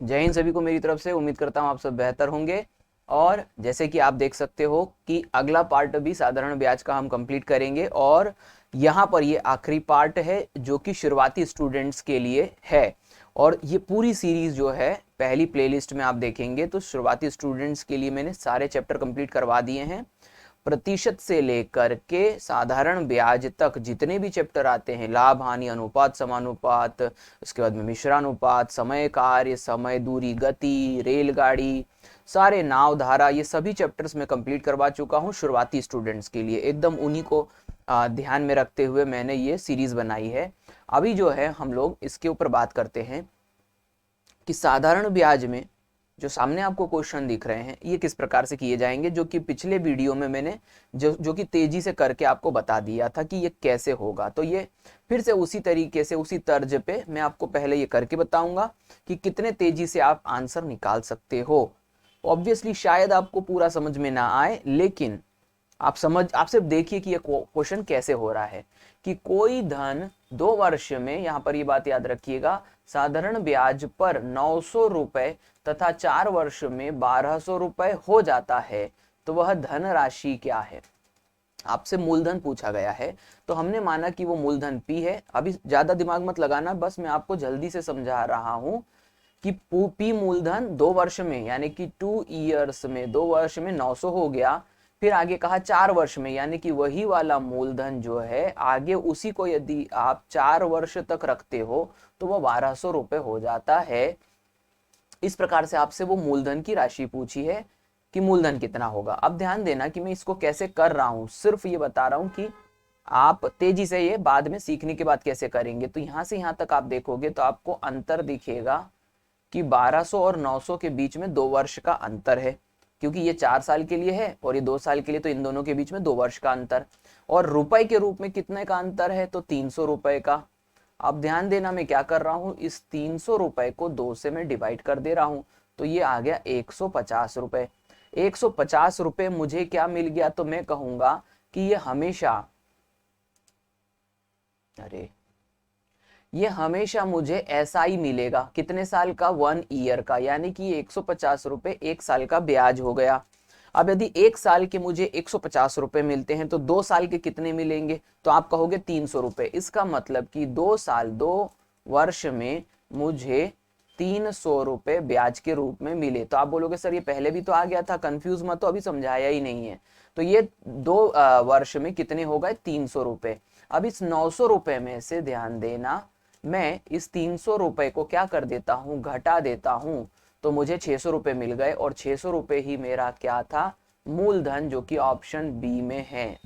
जय हिंद सभी को मेरी तरफ से। उम्मीद करता हूँ आप सब बेहतर होंगे। और जैसे कि आप देख सकते हो कि अगला पार्ट भी साधारण ब्याज का हम कंप्लीट करेंगे, और यहाँ पर ये आखिरी पार्ट है जो कि शुरुआती स्टूडेंट्स के लिए है। और ये पूरी सीरीज जो है पहली प्लेलिस्ट में आप देखेंगे तो शुरुआती स्टूडेंट्स के लिए मैंने सारे चैप्टर कंप्लीट करवा दिए हैं। प्रतिशत से लेकर के साधारण ब्याज तक जितने भी चैप्टर आते हैं, लाभ हानि अनुपात समानुपात, उसके बाद में मिश्रानुपात, समय कार्य, समय दूरी गति, रेलगाड़ी, सारे नाव धारा, ये सभी चैप्टर्स मैं कंप्लीट करवा चुका हूँ शुरुआती स्टूडेंट्स के लिए। एकदम उन्हीं को ध्यान में रखते हुए मैंने ये सीरीज बनाई है। अभी जो है हम लोग इसके ऊपर बात करते हैं कि साधारण ब्याज में जो सामने आपको क्वेश्चन दिख रहे हैं ये किस प्रकार से किए जाएंगे, जो कि पिछले वीडियो में मैंने जो कि तेजी से करके आपको बता दिया था कि ये कैसे होगा। तो ये फिर से उसी तरीके से उसी तर्ज पे मैं आपको पहले ये करके बताऊंगा कि कितने तेजी से आप आंसर निकाल सकते हो। ऑब्वियसली शायद आपको पूरा समझ में ना आए, लेकिन आप सिर्फ देखिए कि ये क्वेश्चन कैसे हो रहा है कि कोई धन 2 वर्ष में, यहां पर ये बात याद रखिएगा, साधारण ब्याज पर 900 रुपए तथा 4 वर्ष में 1200 रुपए हो जाता है, तो वह धन राशि क्या है। आपसे मूलधन पूछा गया है तो हमने माना कि वो मूलधन पी है। अभी ज्यादा दिमाग मत लगाना, बस मैं आपको जल्दी से समझा रहा हूं कि पी मूलधन 2 वर्ष में यानी कि 2 ईयर्स में 2 वर्ष में 900 हो गया। फिर आगे कहा 4 वर्ष में, यानी कि वही वाला मूलधन जो है आगे उसी को यदि आप 4 वर्ष तक रखते हो तो वह 1200 रुपए हो जाता है। इस प्रकार से आपसे वो मूलधन की राशि पूछी है कि मूलधन कितना होगा। अब ध्यान देना कि मैं इसको कैसे कर रहा हूं, सिर्फ ये बता रहा हूं कि आप तेजी से ये बाद में सीखने के बाद कैसे करेंगे। तो यहां से यहां तक आप देखोगे तो आपको अंतर दिखेगा कि 1200 और 900 के बीच में 2 वर्ष का अंतर है, क्योंकि ये 4 साल के लिए है और ये 2 साल के लिए, तो इन दोनों के बीच में 2 वर्ष का अंतर। और रुपए के रूप में कितने का अंतर है, तो 300 रुपए का। अब ध्यान देना मैं क्या कर रहा हूं, इस 300 रुपए को 2 से मैं डिवाइड कर दे रहा हूं, तो ये आ गया 150 रुपए। 150 रुपए मुझे क्या मिल गया, तो मैं कहूंगा कि ये हमेशा मुझे ऐसा ही मिलेगा। कितने साल का, 1 ईयर का, यानी कि 150 रुपए 1 साल का ब्याज हो गया। अब यदि 1 साल के मुझे 150 रुपए मिलते हैं तो 2 साल के कितने मिलेंगे, तो आप कहोगे 300 रुपए। इसका मतलब कि 2 वर्ष में मुझे 300 रुपए ब्याज के रूप में मिले। तो आप बोलोगे सर ये पहले भी तो आ गया था, कंफ्यूज मत हो, अभी समझाया ही नहीं है। तो ये 2 वर्ष में कितने हो गए, 300 रुपए। अब इस 900 रुपए में से ध्यान देना, मैं इस 300 रुपए को क्या कर देता हूं, घटा देता हूं, तो मुझे 600 रुपए मिल गए। और 600 रुपए ही मेरा क्या था, मूलधन, जो कि ऑप्शन बी में है।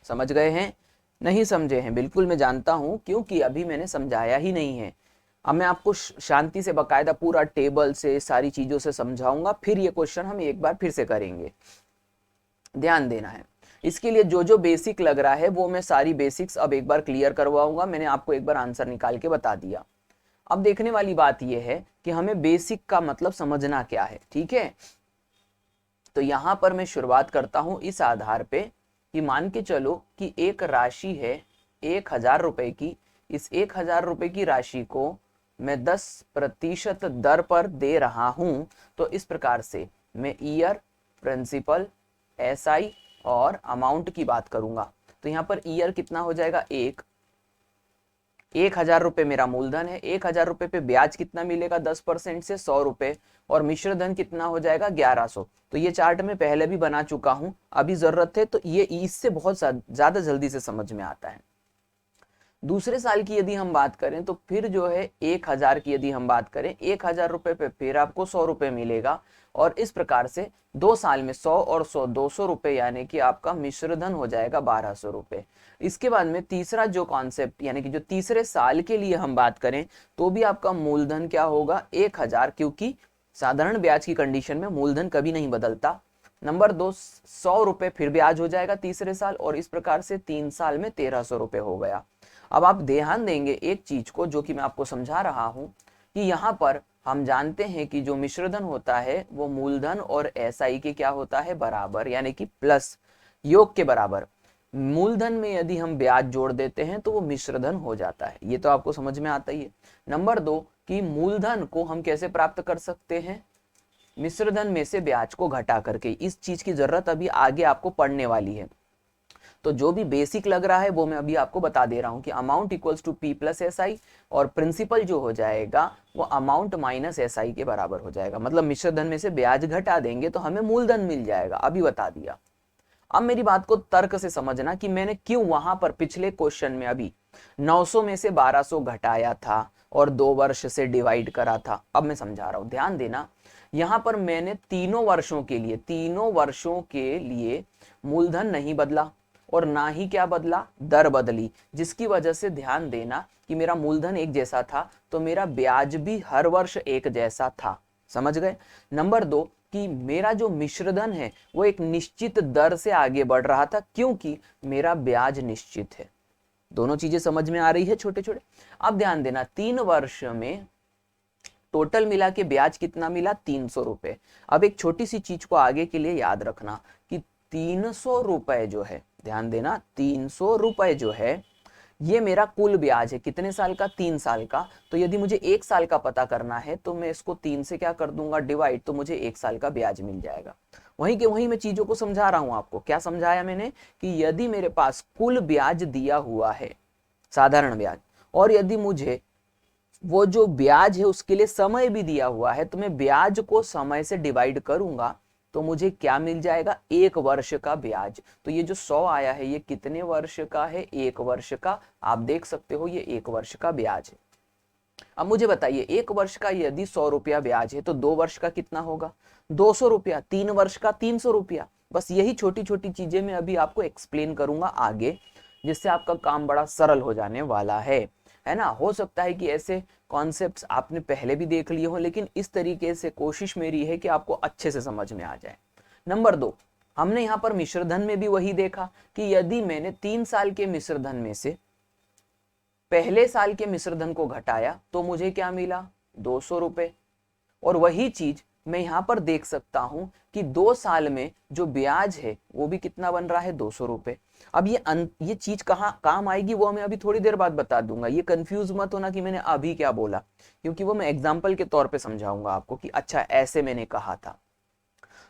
समझ गए हैं, नहीं समझे हैं? बिल्कुल मैं जानता हूं, क्योंकि अभी मैंने समझाया ही नहीं है। अब मैं आपको शांति से बकायदा पूरा टेबल से सारी चीजों से समझाऊंगा, फिर ये क्वेश्चन हम एक बार फिर से करेंगे। ध्यान देना है। इसके लिए जो जो बेसिक लग रहा है वो मैं सारी बेसिक्स अब एक बार क्लियर करवाऊंगा। मैंने आपको एक बार आंसर निकाल के बता दिया। अब देखने वाली बात यह है कि हमें बेसिक का मतलब समझना क्या है, ठीक है। तो यहां पर मैं शुरुआत करता हूं इस आधार पे कि मान के चलो कि एक राशि है 1000 रुपए की। इस 1000 रुपए की राशि को मैं 10% दर पर दे रहा हूं। तो इस प्रकार से मैं ईयर, प्रिंसिपल, एसआई और अमाउंट की बात करूंगा। तो यहां पर ईयर कितना हो जाएगा, 1000 रुपए मेरा मूलधन है। 1000 रुपए पे ब्याज कितना मिलेगा, 10% से 100 रुपए, और मिश्र धन कितना हो जाएगा, 1100। तो ये चार्ट मैं पहले भी बना चुका हूं, अभी जरूरत है तो ये इससे बहुत ज्यादा जल्दी से समझ में आता है। दूसरे साल की यदि हम बात करें तो फिर जो है 1000 की यदि हम बात करें, 1000 रुपए पे फिर आपको 100 रुपए मिलेगा। और इस प्रकार से 2 साल में 100 और 100 200 रुपए, यानी कि आपका मिश्रधन हो जाएगा 1200 रुपए। इसके बाद में तीसरा जो कॉन्सेप्ट, यानी कि जो तीसरे साल के लिए हम बात करें तो भी आपका मूलधन क्या होगा, 1000, क्योंकि साधारण ब्याज की कंडीशन में मूलधन कभी नहीं बदलता। नंबर 2, 100 रुपए फिर ब्याज हो जाएगा तीसरे साल, और इस प्रकार से 3 साल में 1300 रुपए हो गया। अब आप ध्यान देंगे एक चीज को जो कि मैं आपको समझा रहा हूं कि यहां पर हम जानते हैं कि जो मिश्रधन होता है वो मूलधन और एसआई के क्या होता है, बराबर, यानी कि प्लस, योग के बराबर। मूलधन में यदि हम ब्याज जोड़ देते हैं तो वो मिश्रधन हो जाता है। ये तो आपको समझ में आता ही है। नंबर 2 कि मूलधन को हम कैसे प्राप्त कर सकते हैं, मिश्रधन में से ब्याज को घटा करके। इस चीज की जरूरत अभी आगे आपको पढ़ने वाली है, तो जो भी बेसिक लग रहा है वो मैं अभी आपको बता दे रहा हूं कि amount equals to P plus S I, और प्रिंसिपल जो हो जाएगा वो अमाउंट माइनस एस आई के बराबर हो जाएगा। मतलब मिश्रधन में से ब्याज घटा देंगे तो हमें मूलधन मिल जाएगा, अभी बता दिया। अब मेरी बात को तर्क से समझना कि मैंने क्यों वहां पर पिछले क्वेश्चन में अभी 900 में से 1200 घटाया था और 2 वर्ष से डिवाइड करा था। अब मैं समझा रहा हूं, ध्यान देना। यहां पर मैंने तीनों वर्षों के लिए मूलधन नहीं बदला और ना ही क्या बदला, दर बदली, जिसकी वजह से ध्यान देना कि मेरा मूलधन एक जैसा था तो मेरा ब्याज भी हर वर्ष एक जैसा था। समझ गए। नंबर 2 कि मेरा जो मिश्रधन है वो एक निश्चित दर से आगे बढ़ रहा था क्योंकि मेरा ब्याज निश्चित है। दोनों चीजें समझ में आ रही है छोटे छोटे। अब ध्यान देना, 3 वर्ष में टोटल मिला के ब्याज कितना मिला, 300 रुपए। अब एक छोटी सी चीज को आगे के लिए याद रखना कि 300 रुपए जो है, ध्यान देना, 300 रुपए जो है ये मेरा कुल ब्याज है। कितने साल का, 3 साल का। तो यदि मुझे 1 साल का पता करना है तो मैं इसको 3 से क्या कर दूंगा, डिवाइड, तो मुझे 1 साल का ब्याज मिल जाएगा। वहीं के वहीं मैं चीजों को समझा रहा हूं आपको। क्या समझाया मैंने कि यदि मेरे पास कुल ब्याज दिया हुआ है, साधारण ब्याज, और यदि मुझे वो जो ब्याज है उसके लिए समय भी दिया हुआ है, तो मैं ब्याज को समय से डिवाइड करूंगा तो मुझे क्या मिल जाएगा, 1 वर्ष का ब्याज। तो ये जो 100 आया है ये कितने वर्ष का है, 1 वर्ष का। आप देख सकते हो ये 1 वर्ष का ब्याज है। अब मुझे बताइए 1 वर्ष का यदि 100 रुपया ब्याज है तो 2 वर्ष का कितना होगा, 200 रुपया। 3 वर्ष का 300 रुपया। बस यही छोटी छोटी चीजें मैं अभी आपको एक्सप्लेन करूंगा आगे, जिससे आपका काम बड़ा सरल हो जाने वाला है ना। हो सकता है कि ऐसे कॉन्सेप्ट्स आपने पहले भी देख लिए हो, लेकिन इस तरीके से कोशिश मेरी है कि आपको अच्छे से समझ में आ जाए। नंबर 2, हमने यहाँ पर मिश्रधन में भी वही देखा कि यदि मैंने 3 साल के मिश्रधन में से पहले साल के मिश्रधन को घटाया तो मुझे क्या मिला, 200 रुपए। और वही चीज मैं यहां पर देख सकता हूं कि 2 साल में जो ब्याज है वो भी कितना बन रहा है, 200 रुपए। अब ये चीज कहाँ काम आएगी वो मैं अभी थोड़ी देर बाद बता दूंगा। ये कंफ्यूज मत होना कि मैंने अभी क्या बोला, क्योंकि वो मैं एग्जाम्पल के तौर पे समझाऊंगा आपको कि अच्छा ऐसे मैंने कहा था।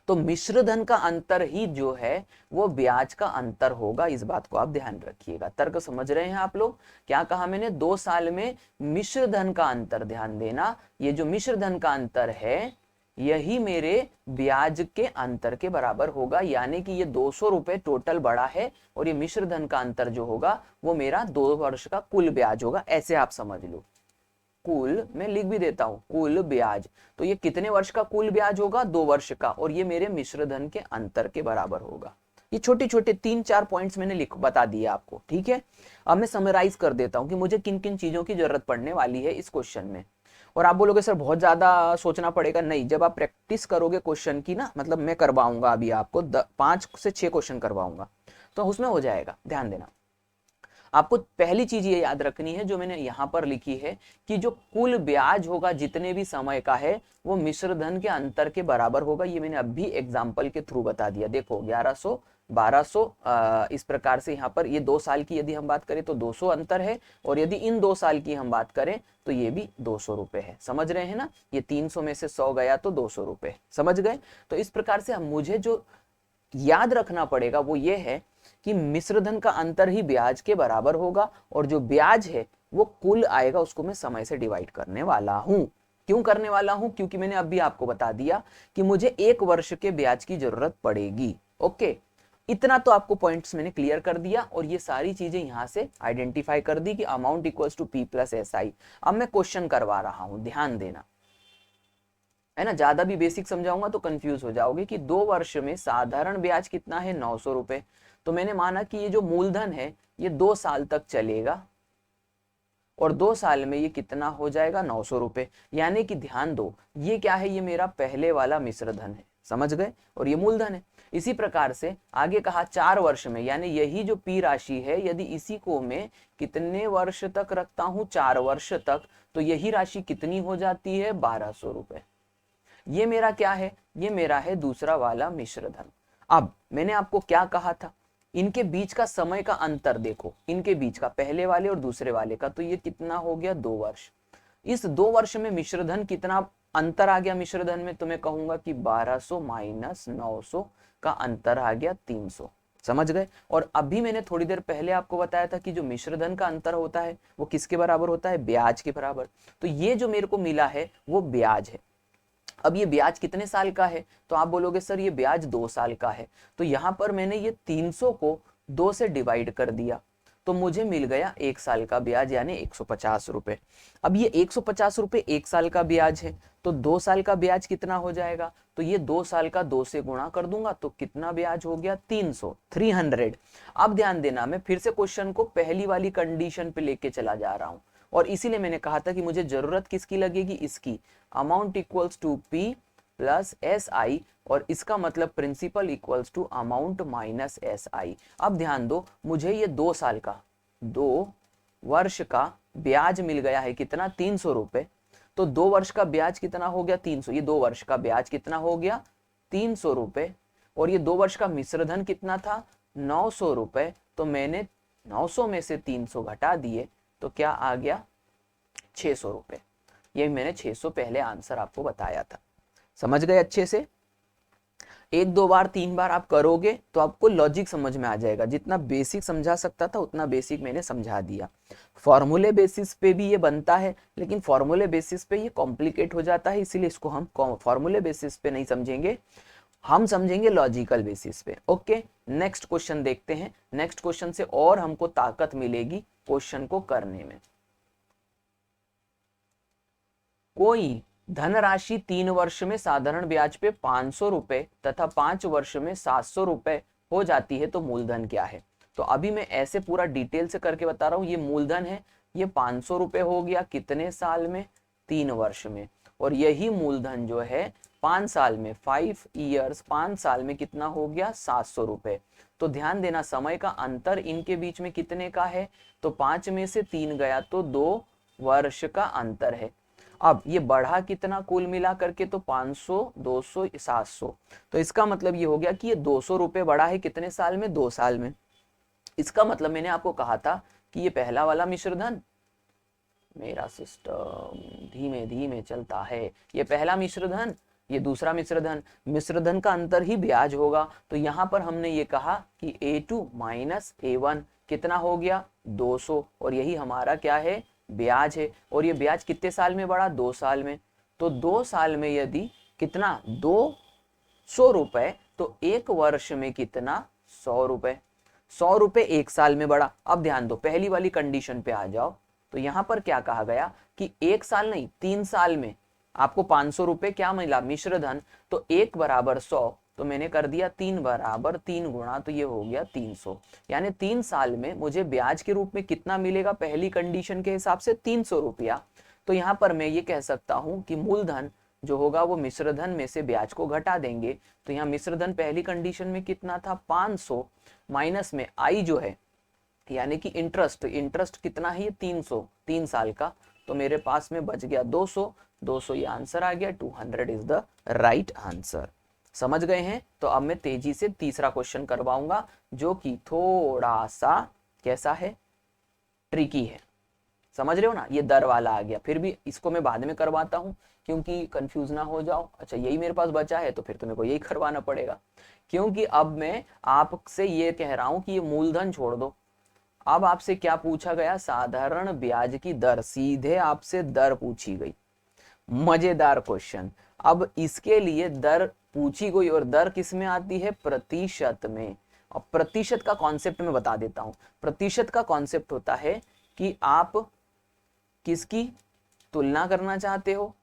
तो मिश्रधन का अंतर ही जो है वो ब्याज का अंतर होगा, इस बात को आप ध्यान रखिएगा। तर्क समझ रहे हैं आप लोग। क्या कहा मैंने, 2 साल में मिश्रधन का अंतर, ध्यान देना, ये जो मिश्रधन का अंतर है यही मेरे ब्याज के अंतर के बराबर होगा। यानी कि ये 200 रुपए टोटल बड़ा है और ये मिश्रधन का अंतर जो होगा वो मेरा 2 वर्ष का कुल ब्याज होगा। ऐसे आप समझ लो, कुल, मैं लिख भी देता हूं, कुल ब्याज। तो ये कितने वर्ष का कुल ब्याज होगा, 2 वर्ष का, और ये मेरे मिश्रधन के अंतर के बराबर होगा। ये छोटे छोटे 3-4 पॉइंट्स मैंने लिख बता दिए आपको, ठीक है। अब मैं समराइज कर देता हूं कि मुझे किन किन चीजों की जरूरत पड़ने वाली है इस क्वेश्चन में। और आप बोलोगे सर बहुत ज्यादा सोचना पड़ेगा। नहीं, जब आप प्रैक्टिस करोगे क्वेश्चन की ना, मतलब मैं करवाऊंगा अभी आपको 5 से 6 क्वेश्चन करवाऊंगा, तो उसमें हो जाएगा। ध्यान देना, आपको पहली चीज ये याद रखनी है जो मैंने यहां पर लिखी है कि जो कुल ब्याज होगा जितने भी समय का है वो मिश्रधन के अंतर के बराबर होगा। ये मैंने अभी एग्जांपल के थ्रू बता दिया। देखो 1100, 1200, इस प्रकार से यहाँ पर ये 2 साल की यदि हम बात करें तो 200 अंतर है, और यदि इन 2 साल की हम बात करें तो ये भी 200 रुपए है। समझ रहे हैं ना, ये 300 में से 100 गया तो 200 रुपए, समझ गए। तो इस प्रकार से मुझे जो याद रखना पड़ेगा वो ये है कि मिश्रधन का अंतर ही ब्याज के बराबर होगा, और जो ब्याज है वो कुल आएगा, उसको मैं समय से डिवाइड करने वाला हूं। क्यों करने वाला हूं, क्योंकि मैंने अभी आपको बता दिया कि मुझे 1 वर्ष के ब्याज की जरूरत पड़ेगी। ओके, इतना तो आपको पॉइंट्स मैंने क्लियर कर दिया, और ये सारी चीजें यहां से आइडेंटिफाई कर दी कि amount equals to P plus S I. अब मैं क्वेश्चन करवा रहा हूं, ध्यान देना, है ना। ज्यादा भी बेसिक समझाऊंगा तो कंफ्यूज हो जाओगे कि 2 वर्ष में साधारण ब्याज कितना है, 900 रुपए। तो मैंने माना कि ये जो मूलधन है ये 2 साल तक चलेगा, और 2 साल में ये कितना हो जाएगा, 900 रुपए। यानी कि ध्यान दो, ये क्या है, ये मेरा पहले वाला मिश्रधन है, समझ गए, और ये मूलधन है। इसी प्रकार से आगे कहा 4 वर्ष में, यानी यही जो पी राशि है यदि इसी को मैं कितने वर्ष तक रखता हूं, 4 वर्ष तक, तो यही राशि कितनी हो जाती है, 1200 रुपए। ये मेरा क्या है, ये मेरा है दूसरा वाला मिश्रधन। अब मैंने आपको क्या कहा था इनके बीच का समय का अंतर देखो, इनके बीच का पहले वाले और दूसरे वाले का, तो ये कितना हो गया 2 वर्ष। इस 2 वर्ष में मिश्रधन कितना अंतर आ गया, मिश्रधन में तो मैं कहूंगा कि 1200 माइनस 900 का अंतर आ गया 300। समझ गए। और अभी मैंने थोड़ी देर पहले आपको बताया था कि जो मिश्रधन का अंतर होता है वो किसके बराबर होता है, ब्याज के बराबर। तो ये जो मेरे को मिला है वो ब्याज है। अब ये ब्याज कितने साल का है, तो आप बोलोगे सर ये ब्याज 2 साल का है, तो यहां पर मैंने ये 300 को 2 से डिवाइड कर दिया, तो मुझे मिल गया 1 साल का ब्याज यानी 150 रुपए। अब ये 150 रुपए 1 साल का ब्याज है, तो 2 साल का ब्याज कितना हो जाएगा, तो ये 2 साल का 2 से गुणा कर दूंगा तो कितना ब्याज हो गया 300। अब ध्यान देना, मैं फिर से क्वेश्चन को पहली वाली कंडीशन पे लेके चला जा रहा हूं, और इसीलिए मैंने कहा था कि मुझे जरूरत किसकी लगेगी, इसकी। Amount equals to P plus S I, और इसका मतलब principal equals to amount minus S I. अब ध्यान दो, मुझे ये 2 साल का 2 वर्ष का ब्याज मिल गया है कितना, 300 रुपए। तो 2 वर्ष का ब्याज कितना हो गया 300, ये 2 वर्ष का ब्याज कितना हो गया 300 रुपए। और ये 2 वर्ष का मिश्रधन कितना था 900 रुपए, तो मैंने 900 में से 300 घटा दिए तो क्या आ गया 600 रुपए। ये मैंने 600 पहले आंसर आपको बताया था। समझ गए अच्छे से। 1 2 बार 3 बार आप करोगे तो आपको लॉजिक समझ में आ जाएगा। जितना बेसिक समझा सकता था उतना बेसिक मैंने समझा दिया। फॉर्मूले बेसिस पे भी ये बनता है, लेकिन फॉर्मूले बेसिस पे ये कॉम्प्लिकेट हो जाता है, इसीलिए इसको हम फॉर्मूले बेसिस पे नहीं समझेंगे, हम समझेंगे लॉजिकल बेसिस पे। ओके, नेक्स्ट क्वेश्चन देखते हैं। नेक्स्ट क्वेश्चन से और हमको ताकत मिलेगी क्वेश्चन को करने में। कोई धनराशि 3 वर्ष में साधारण ब्याज पे 500 रुपए तथा 5 वर्ष में 700 रुपए हो जाती है, तो मूलधन क्या है। तो अभी मैं ऐसे पूरा डिटेल से करके बता रहा हूं। ये मूलधन है, ये 500 रुपए हो गया कितने साल में, 3 वर्ष में। और यही मूलधन जो है 5 साल में, 5 ईयर्स, 5 साल में कितना हो गया 700 रुपए। तो ध्यान देना, समय का अंतर इनके बीच में कितने का है, तो 5 में से 3 गया तो 2 वर्ष का अंतर है। अब ये बढ़ा कितना कुल मिला करके, तो 500, 200, 700। तो इसका मतलब ये हो गया कि ये 200 रुपए बढ़ा है कितने साल में, 2 साल में। इसका मतलब मैंने आपको कहा था कि ये पहला वाला मिश्रधन, मेरा सिस्टम धीमे धीमे चलता है, ये पहला मिश्रधन, ये दूसरा मिश्रधन, मिश्रधन का अंतर ही ब्याज होगा। तो यहां पर हमने ये कहा कि A2 माइनस A1 कितना हो गया 200, और यही हमारा क्या है ब्याज है। और ये ब्याज कितने साल में बढ़ा, 2 साल में। तो 2 साल में यदि कितना 200 रुपए, तो 1 वर्ष में कितना 100 रुपए। 100 रुपए 1 साल में बढ़ा। अब ध्यान दो, पहली वाली कंडीशन पे आ जाओ, तो यहां पर क्या कहा गया कि 1 साल नहीं 3 साल में आपको 500 रुपए क्या मिला मिश्रधन, तो 1 बराबर 100, तो मैंने कर दिया 3 बराबर 3 गुणा, तो ये हो गया 300। यानी 3 साल में मुझे ब्याज के रूप में कितना मिलेगा, पहली कंडीशन के हिसाब से 300 रुपया। तो यहाँ पर मैं ये कह सकता हूं कि मूलधन जो होगा वो मिश्रधन में से ब्याज को घटा देंगे। तो यहाँ मिश्रधन पहली कंडीशन में कितना था 500, माइनस में आई जो है यानी कि इंटरेस्ट, इंटरेस्ट कितना है ये 300, 3 साल का, तो मेरे पास में बच गया 200, 200 ये आंसर आ गया, 200 इज द राइट आंसर। समझ गए हैं। तो अब मैं तेजी से तीसरा क्वेश्चन करवाऊंगा जो कि थोड़ा सा कैसा है, ट्रिकी है। समझ रहे हो ना, ये दर वाला आ गया, फिर भी इसको मैं बाद में करवाता हूं क्योंकि कंफ्यूज ना हो जाओ। अच्छा यही मेरे पास बचा है तो फिर तो मेरे को यही करवाना पड़ेगा, क्योंकि अब मैं आपसे ये कह रहा हूं कि ये मूलधन छोड़ दो। अब आपसे क्या पूछा गया, साधारण ब्याज की दर, सीधे आपसे दर पूछी गई। मजेदार क्वेश्चन। अब इसके लिए दर पूछी गई, और दर किस में आती है, प्रतिशत में। और प्रतिशत का कॉन्सेप्ट मैं बता देता हूं। प्रतिशत का कॉन्सेप्ट होता है कि आप किसकी तुलना करना चाहते हो,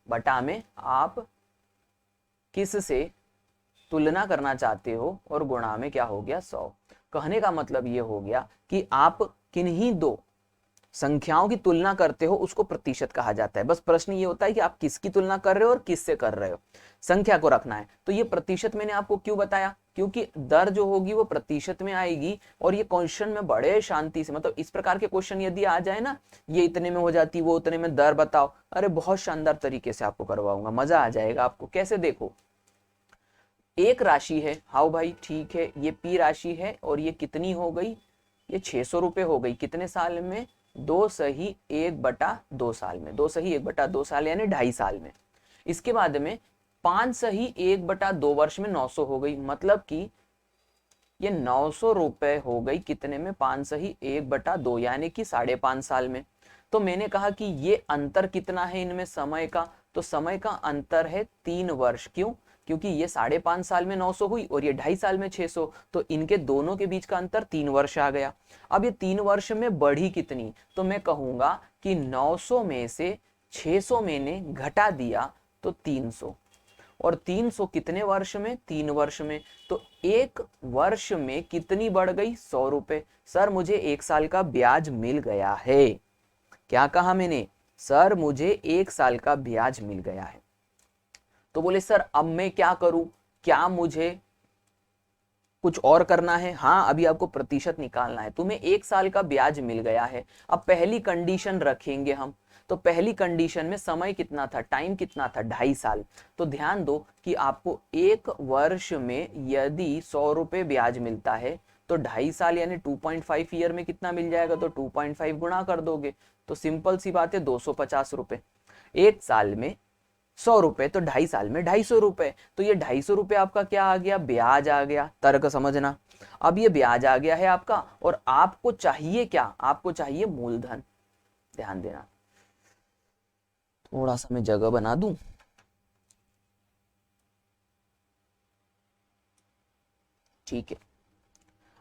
बटा में आप किस से तुलना करना चाहते हो, और गुणा में क्या हो गया 100। कहने का मतलब ये हो गया कि आप किन्हीं दो संख्याओं की तुलना करते हो, उसको प्रतिशत कहा जाता है। बस प्रश्न ये होता है कि आप किसकी तुलना कर रहे हो और किससे कर रहे हो, संख्या को रखना है। तो ये प्रतिशत मैंने आपको क्यों बताया, क्योंकि दर जो होगी वो प्रतिशत में आएगी। और ये क्वेश्चन में बड़े शांति से, मतलब इस प्रकार के क्वेश्चन यदि आ जाए ना, ये इतने में हो जाती, वो उतने में, दर बताओ, अरे बहुत शानदार तरीके से आपको करवाऊंगा, मजा आ जाएगा आपको। कैसे, देखो एक राशि है, हाँ भाई ठीक है, ये पी राशि है और ये कितनी हो गई, ये 600 रुपए हो गई। कितने साल में, 2/1/2 साल में, 2/1/2 साल यानी 2.5 साल में। इसके बाद में 5/1/2 वर्ष में 900 हो गई, मतलब कि ये 900 रुपए हो गई कितने में, 5/1/2 यानी कि 5.5 साल में। तो मैंने कहा कि ये अंतर कितना है इनमें समय का, तो समय का अंतर है 3 वर्ष। क्यों, क्योंकि ये 5.5 साल में 900 हुई और ये 2.5 साल में 600, तो इनके दोनों के बीच का अंतर 3 वर्ष आ गया। अब ये 3 वर्ष में बढ़ी कितनी, तो मैं कहूंगा कि 900 में से 600 मैंने घटा दिया तो 300, और 300 कितने वर्ष में, 3 वर्ष में। तो 1 वर्ष में कितनी बढ़ गई, 100 रुपए। सर मुझे 1 साल का ब्याज मिल गया है। क्या कहा मैंने, सर मुझे 1 साल का ब्याज मिल गया है। तो बोले सर अब मैं क्या करूं, क्या मुझे कुछ और करना है। हाँ, अभी आपको प्रतिशत निकालना है। तुम्हें 1 साल का ब्याज मिल गया है। अब पहली कंडीशन रखेंगे हम, तो पहली कंडीशन में समय कितना था, टाइम कितना था, 2.5 साल। तो ध्यान दो कि आपको 1 वर्ष में यदि 100 रुपए ब्याज मिलता है तो 2.5 साल यानी 2.5 ईयर में कितना मिल जाएगा, तो 2.5 गुणा कर दोगे तो सिंपल सी बात है 250 रुपए। 1 साल में 100 रुपए तो 2.5 साल में 250 रुपए। तो ये 250 रुपए आपका क्या आ गया, ब्याज आ गया। तर्क समझना। अब ये ब्याज आ गया है आपका, और आपको चाहिए क्या, आपको चाहिए मूलधन। ध्यान देना, थोड़ा सा मैं जगह बना दूं। ठीक है,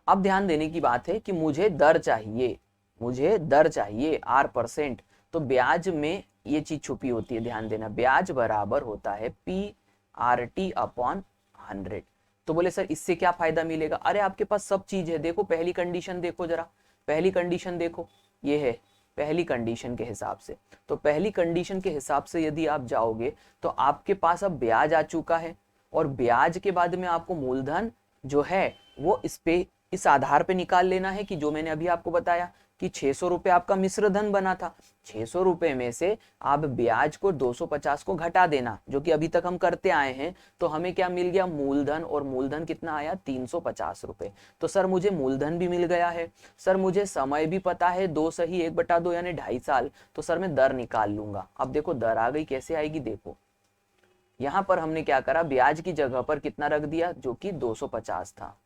अब ध्यान देने की बात है कि मुझे दर चाहिए, मुझे दर चाहिए R%। तो ब्याज में ये चीज छुपी होती है, ध्यान देना। ब्याज बराबर होता है PRT/100। तो बोले सर इससे क्या फायदा मिलेगा, अरे आपके पास सब चीज है। देखो पहली कंडीशन देखो जरा, पहली कंडीशन देखो, ये है पहली कंडीशन के हिसाब से। तो पहली कंडीशन के हिसाब से यदि आप जाओगे तो आपके पास अब ब्याज आ चुका है, और ब्याज के बाद में आपको मूलधन जो है वो इस आधार पे निकाल लेना है कि जो मैंने अभी आपको बताया कि 600 रुपए आपका मिश्र धन बना था। 600 रुपए में से आप ब्याज को 250 को घटा देना, जो कि अभी तक हम करते आए हैं। तो हमें क्या मिल गया, मूलधन, और मूलधन कितना आया, 350 रुपए। तो सर मुझे मूलधन भी मिल गया है। सर मुझे समय भी पता है, 2/1/2 यानी 2.5 साल। तो सर मैं दर निकाल लूंगा। अब देखो दर आ गई, कैसे आएगी देखो। यहां पर हमने क्या करा, ब्याज की जगह पर कितना रख दिया, जो कि 250 था,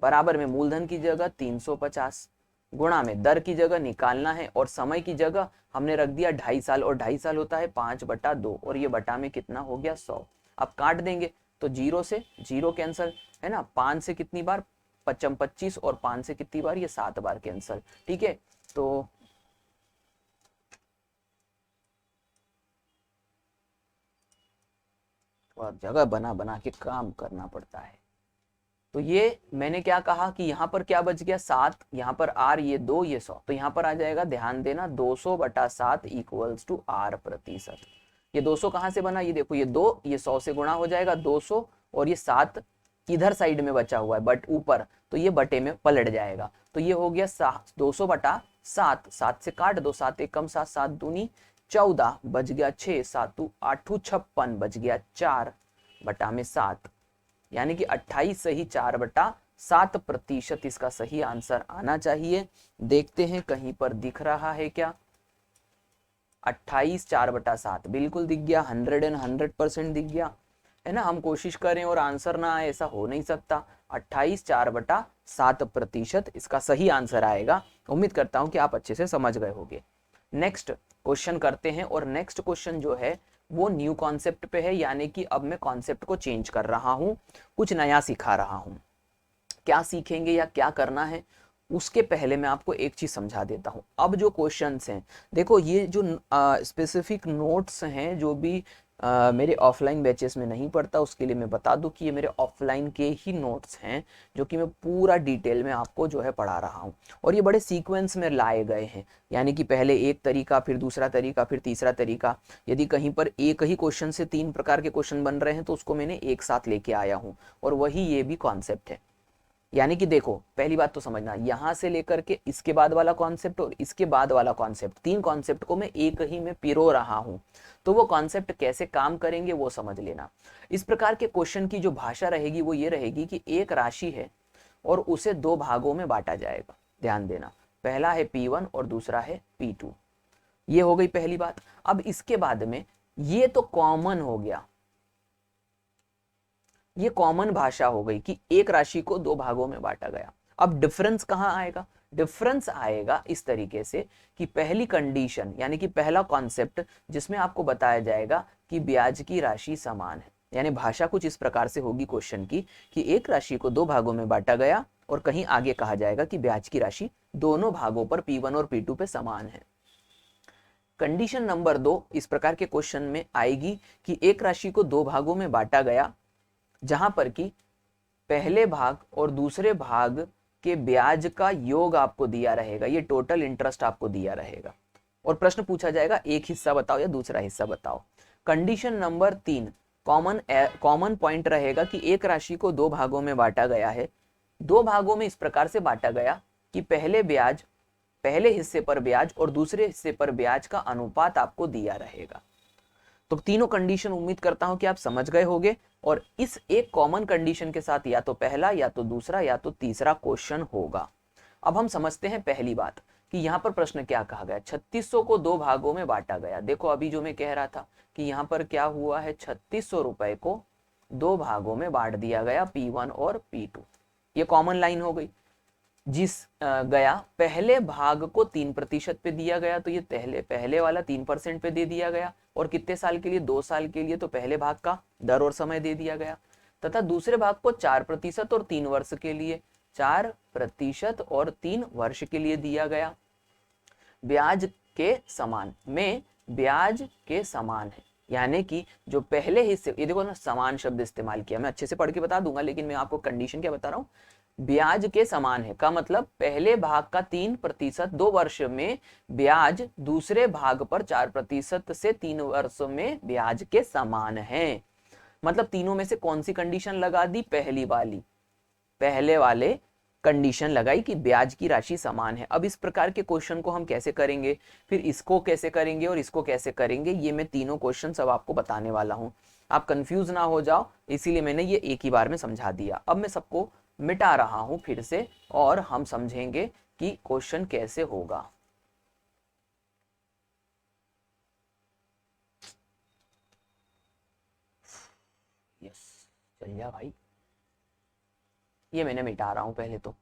बराबर में मूलधन की जगह 350, गुणा में दर की जगह निकालना है, और समय की जगह हमने रख दिया 2.5 साल, और 2.5 साल होता है 5/2, और ये बटा में कितना हो गया, 100। अब काट देंगे तो 0 से 0 कैंसल है ना, 5 से कितनी बार, 25, और 5 से कितनी बार, ये 7 बार कैंसल। ठीक है, तो जगह बना बना के काम करना पड़ता है। तो ये मैंने क्या कहा कि यहाँ पर क्या बच गया, 7, यहाँ पर R, ये 2, ये 100। तो यहाँ पर आ जाएगा, ध्यान देना, 200/7 इक्वल्स टू R%। ये 200 कहाँ से बना, ये देखो, ये 2, ये 100 से गुणा हो जाएगा 200, और ये 7 इधर साइड में बचा हुआ है बट ऊपर, तो ये बटे में पलट जाएगा। तो ये हो गया 200/7, 7 से काट दो, 7 1 कम 7, 7 दूनी 14, बच गया 6, 7 8 56, बच गया 4 बटा में 7, यानी कि 28 सही 4/7% इसका सही आंसर आना चाहिए। देखते हैं कहीं पर दिख रहा है क्या, 28 4/7 बिल्कुल दिख गया, 100% दिख गया है ना। हम कोशिश करें और आंसर ना आए, ऐसा हो नहीं सकता। 28 4/7% इसका सही आंसर आएगा। उम्मीद करता हूं कि आप अच्छे से समझ गए होंगे। नेक्स्ट क्वेश्चन करते हैं, और नेक्स्ट क्वेश्चन जो है वो न्यू कॉन्सेप्ट पे है, यानी कि अब मैं कॉन्सेप्ट को चेंज कर रहा हूं, कुछ नया सिखा रहा हूं। क्या सीखेंगे या क्या करना है, उसके पहले मैं आपको एक चीज समझा देता हूं। अब जो क्वेश्चंस हैं, देखो ये जो स्पेसिफिक नोट्स हैं, जो भी मेरे ऑफलाइन बैचेस में नहीं पढ़ता, उसके लिए मैं बता दूं कि ये मेरे ऑफलाइन के ही नोट्स हैं, जो कि मैं पूरा डिटेल में आपको जो है पढ़ा रहा हूं। और ये बड़े सीक्वेंस में लाए गए हैं, यानी कि पहले एक तरीका, फिर दूसरा तरीका, फिर तीसरा तरीका। यदि कहीं पर एक ही क्वेश्चन से 3 प्रकार के क्वेश्चन बन रहे हैं तो उसको मैंने एक साथ लेके आया हूँ, और वही ये भी कॉन्सेप्ट है। यानी कि देखो पहली बात तो समझना, यहां से लेकर के इसके बाद वाला कॉन्सेप्ट और इसके बाद वाला कॉन्सेप्ट, तीन कॉन्सेप्ट को मैं एक ही में पिरो रहा हूं, तो वो कॉन्सेप्ट कैसे काम करेंगे वो समझ लेना। इस प्रकार के क्वेश्चन की जो भाषा रहेगी वो ये रहेगी कि एक राशि है और उसे दो भागों में बांटा जाएगा। ध्यान देना, पहला है P1 और दूसरा है P2। ये हो गई पहली बात। अब इसके बाद में ये तो कॉमन हो गया, ये कॉमन भाषा हो गई कि एक राशि को दो भागों में बांटा गया। अब डिफरेंस कहां आएगा? डिफरेंस आएगा इस तरीके से कि पहली कंडीशन यानी कि पहला कॉन्सेप्ट जिसमें आपको बताया जाएगा कि ब्याज की राशि समान है, यानी भाषा कुछ इस प्रकार से होगी क्वेश्चन की कि एक राशि को दो भागों में बांटा गया और कहीं आगे कहा जाएगा कि ब्याज की राशि दोनों भागों पर P1 और P2 पे समान है। कंडीशन नंबर 2 इस प्रकार के क्वेश्चन में आएगी कि एक राशि को दो भागों में बांटा गया जहां पर कि पहले भाग और दूसरे भाग के ब्याज का योग आपको दिया रहेगा, ये टोटल इंटरेस्ट आपको दिया रहेगा और प्रश्न पूछा जाएगा एक हिस्सा बताओ या दूसरा हिस्सा बताओ। कंडीशन नंबर 3 कॉमन पॉइंट रहेगा कि एक राशि को दो भागों में बांटा गया है, दो भागों में इस प्रकार से बांटा गया कि पहले हिस्से पर ब्याज और दूसरे हिस्से पर ब्याज का अनुपात आपको दिया रहेगा। तो तीनों कंडीशन उम्मीद करता हूं कि आप समझ गए होंगे और इस एक कॉमन कंडीशन के साथ या तो पहला या तो दूसरा या तो तीसरा क्वेश्चन होगा। अब हम समझते हैं पहली बात कि यहाँ पर प्रश्न क्या कहा गया, 3600 को दो भागों में बांटा गया। देखो अभी जो मैं कह रहा था कि यहाँ पर क्या हुआ है, 3600 रुपए को दो भागों में बांट दिया गया, P1 और P2। ये कॉमन लाइन हो गई। जिस गया पहले भाग को 3% पे दिया गया, तो ये पहले वाला 3% पे दे दिया गया और कितने साल के लिए, 2 साल के लिए, तो पहले भाग का दर और समय दे दिया गया। तथा दूसरे भाग को 4% और 3 वर्ष के लिए, 4% और 3 वर्ष के लिए दिया गया। ब्याज के समान में ब्याज के समान है, यानी कि जो पहले हिस्से, ये देखो ना समान शब्द इस्तेमाल किया, मैं अच्छे से पढ़ के बता दूंगा लेकिन मैं आपको कंडीशन क्या बता रहा हूँ, ब्याज के समान है का मतलब पहले भाग का 3% 2 वर्ष में ब्याज दूसरे भाग पर 4% से 3 वर्ष में ब्याज के समान है। मतलब तीनों में से कौन सी कंडीशन लगा दी, पहली वाली, पहले वाले कंडीशन लगाई कि ब्याज की राशि समान है। अब इस प्रकार के क्वेश्चन को हम कैसे करेंगे, फिर इसको कैसे करेंगे और इसको कैसे करेंगे, ये मैं तीनों क्वेश्चन सब आपको बताने वाला हूं। आप कंफ्यूज ना हो जाओ, इसीलिए मैंने ये एक ही बार में समझा दिया। अब मैं सबको मिटा रहा हूं फिर से और हम समझेंगे कि क्वेश्चन कैसे होगा। यस, चल जा भाई, ये मैंने मिटा रहा हूं पहले तो।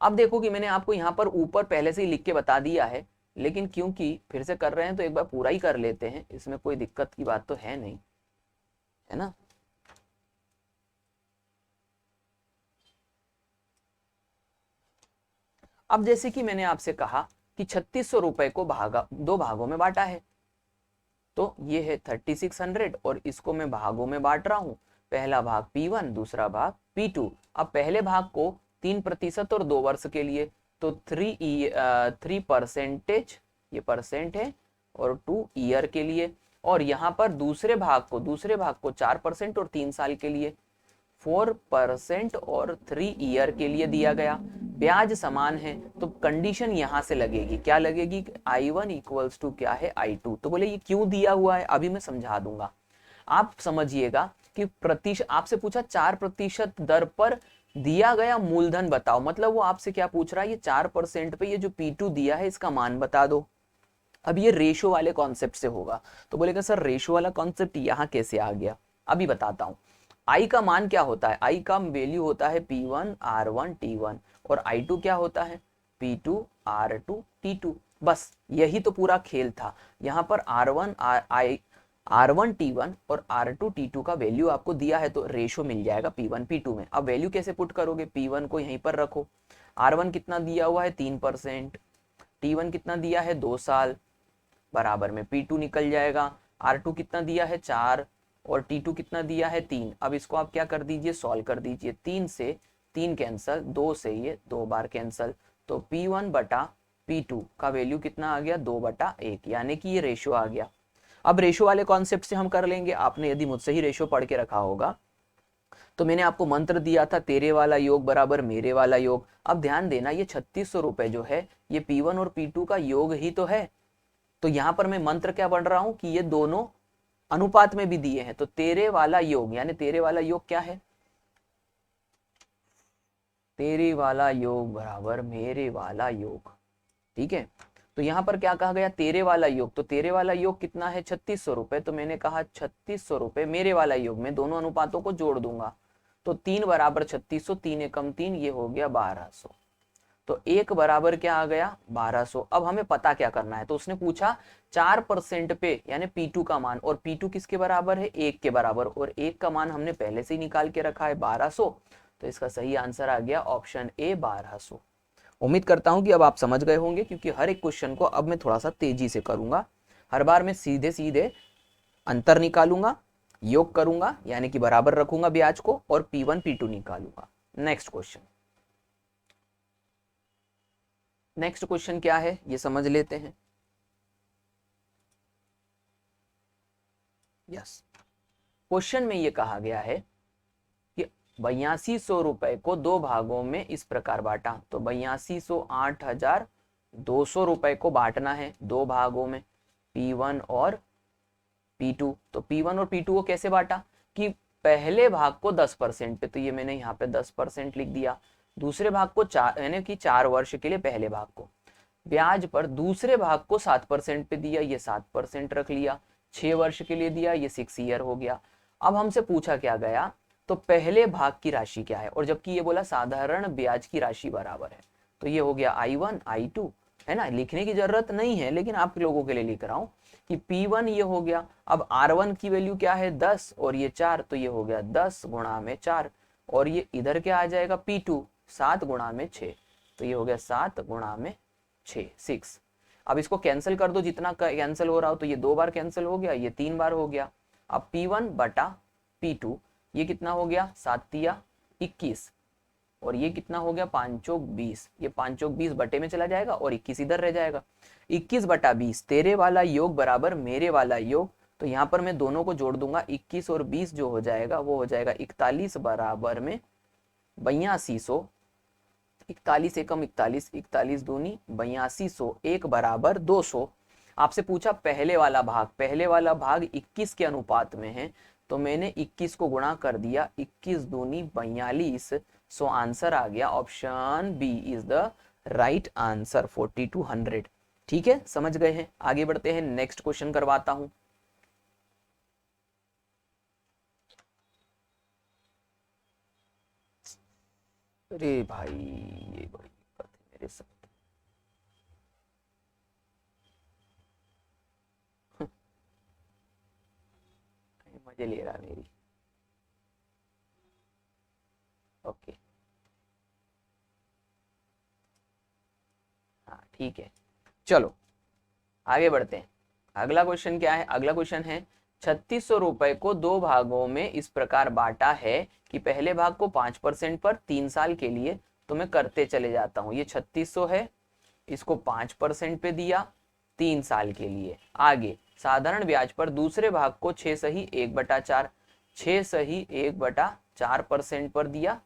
अब देखो कि मैंने आपको यहां पर ऊपर पहले से ही लिख के बता दिया है, लेकिन क्योंकि फिर से कर रहे हैं तो एक बार पूरा ही कर लेते हैं, इसमें कोई दिक्कत की बात तो है नहीं, है ना। अब जैसे कि मैंने आपसे कहा कि 3600 रुपए को दो भागों में बांटा है, तो ये है 3600 और इसको मैं भागों में बांट रहा हूं, पहला भाग P1 दूसरा भाग P2। अब पहले भाग को 3% और 2 वर्ष के लिए, तो 3%, ये परसेंट है, और 2 ईयर के लिए, और यहाँ पर दूसरे भाग को 4% और 3 साल के लिए, 4% और 3 ईयर के लिए दिया गया। ब्याज समान है तो कंडीशन यहां से लगेगी, क्या लगेगी, I1 इक्वल्स टू क्या है, I2। तो बोले ये क्यों दिया हुआ है, अभी मैं समझा दूंगा। आप समझिएगा कि प्रतिशत आपसे पूछा 4% दर पर दिया गया मूलधन बताओ, मतलब वो आपसे क्या पूछ रहा है, ये 4% पे ये जो P2 दिया है इसका मान बता दो। अब ये रेशो वाले कॉन्सेप्ट से होगा, तो बोलेगा सर रेशो वाला कॉन्सेप्ट यहाँ कैसे आ गया, अभी बताता हूँ। I का मान क्या होता है, I का वैल्यू होता है P1 R1 T1 और I2 क्या होता है, P2 R2 T2। बस यही तो पूरा खेल था। यहाँ पर R1 T1 और R2 T2 का वैल्यू आपको दिया है, तो रेशो मिल जाएगा P1 P2 में। अब वैल्यू कैसे पुट करोगे, P1 को यहीं पर रखो, R1 कितना दिया हुआ है 3%, T1 कितना दिया है 2 साल, बराबर में P2 निकल जाएगा, R2 कितना दिया है 4 और T2 कितना दिया है 3। अब इसको आप क्या कर दीजिए, सॉल्व कर दीजिए, 3 से 3 कैंसल, 2 से ये 2 बार कैंसल, तो P1 बटा P2 का वैल्यू कितना आ गया, 2/1, यानी कि ये रेशो आ गया। अब रेशो वाले कॉन्सेप्ट से हम कर लेंगे, आपने यदि मुझसे ही रेशो पढ़ के रखा होगा तो मैंने आपको मंत्र दिया था तेरे वाला योग बराबर मेरे वाला योग। अब ध्यान देना ये 3600 रुपए जो है ये P1 और P2 का योग ही तो है। तो यहां पर मैं मंत्र क्या पढ़ रहा हूं कि ये दोनों अनुपात में भी दिए हैं। तो तेरे वाला योग यानी तेरे वाला योग क्या है, तेरे वाला योग बराबर मेरे वाला योग। ठीक है, तो यहां पर क्या कहा गया, तेरे वाला योग। तो तेरे वाला योग कितना है 3600 रुपए। तो मैंने कहा 3600 रुपए मेरे वाला योग में दोनों अनुपातों को जोड़ दूंगा। तो 3 बराबर 3600, 3 एकम 3, ये हो गया 1200। तो 1 बराबर क्या आ गया 1200। अब हमें पता क्या करना है, तो उसने पूछा 4% पे यानी P2 का मान, और P2 किसके बराबर है 1 के बराबर, और 1 का मान हमने पहले से ही निकाल के रखा है 1200। तो इसका सही आंसर आ गया ऑप्शन ए 1200। उम्मीद करता हूं कि अब आप समझ गए होंगे, क्योंकि हर एक क्वेश्चन को अब मैं थोड़ा सा तेजी से करूंगा। हर बार मैं सीधे सीधे अंतर निकालूंगा, योग करूंगा यानी कि बराबर रखूंगा ब्याज को, और P1 P2 निकालूंगा। नेक्स्ट क्वेश्चन क्या है ये समझ लेते हैं। यस, क्वेश्चन में ये कहा गया है कि 8200 रुपए को दो भागों में इस प्रकार बांटा। तो 8200 8200 रुपए को बांटना है दो भागों में, P1 और P2। तो P1 और P2 को कैसे बांटा कि पहले भाग को 10% पे, तो ये मैंने यहाँ पे 10% लिख दिया। दूसरे भाग को 4 यानी कि 4 वर्ष के लिए पहले भाग को, ब्याज पर दूसरे भाग को 7% पे दिया, ये 7% रख लिया। 6 वर्ष के लिए दिया, ये 6 ईयर हो गया। अब हमसे पूछा क्या गया, तो पहले भाग की राशि क्या है, और जबकि ये बोला साधारण ब्याज की राशि बराबर है। तो ये हो गया I1 I2, है ना, लिखने की जरूरत नहीं है लेकिन आप लोगों के लिए लिख रहा हूं कि P1 ये हो गया। अब R1 की वैल्यू क्या है 10 और ये 4, तो ये हो गया 10 गुणा में 4, और ये इधर क्या आ जाएगा P2 7 गुणा में 6, तो ये हो गया 7 गुणा में 6। अब इसको कैंसिल कर दो, जितना कैंसिल हो रहा हो, तो ये 2 बार कैंसिल हो गया, ये 3 बार हो गया। अब P1 बटा P2 ये कितना हो गया 7 तिया 21, और ये कितना हो गया 5 चौक 20, ये 5 चौक 20 बटे में चला जाएगा और 21 इधर रह जाएगा। 21 बटा 20 तेरे वाला योग बराबर मेरे वाला योग। तो यहाँ पर मैं दोनों को जोड़ दूंगा, 21 और 20 जो हो जाएगा वो हो जाएगा 41 बराबर में 8200। 41 एकम 41, 41 दूनी 8200, 1 बराबर 200। आपसे पूछा पहले वाला भाग 21 के अनुपात में है, तो मैंने 21 को गुणा कर दिया, 21 दूनी 42। सो आंसर आ गया option B is the right answer 4200। ठीक है, समझ गए हैं। आगे बढ़ते हैं, नेक्स्ट क्वेश्चन करवाता हूं। अरे भाई ये बड़ी दिक्कत है मेरे साथ। मजे ले रहा मेरी। ओके, हाँ ठीक है, चलो आगे बढ़ते हैं। अगला क्वेश्चन क्या है, अगला क्वेश्चन है 3600 रुपए को दो भागों में इस प्रकार बांटा है कि पहले भाग को 5% पर 3 साल के लिए। तो मैं करते चले जाता हूं, ये 3600 है, इसको 5% पे दिया 3 साल के लिए। आगे साधारण ब्याज पर दूसरे भाग को 6 सही 1/4, 6 सही 1/4% पर दिया,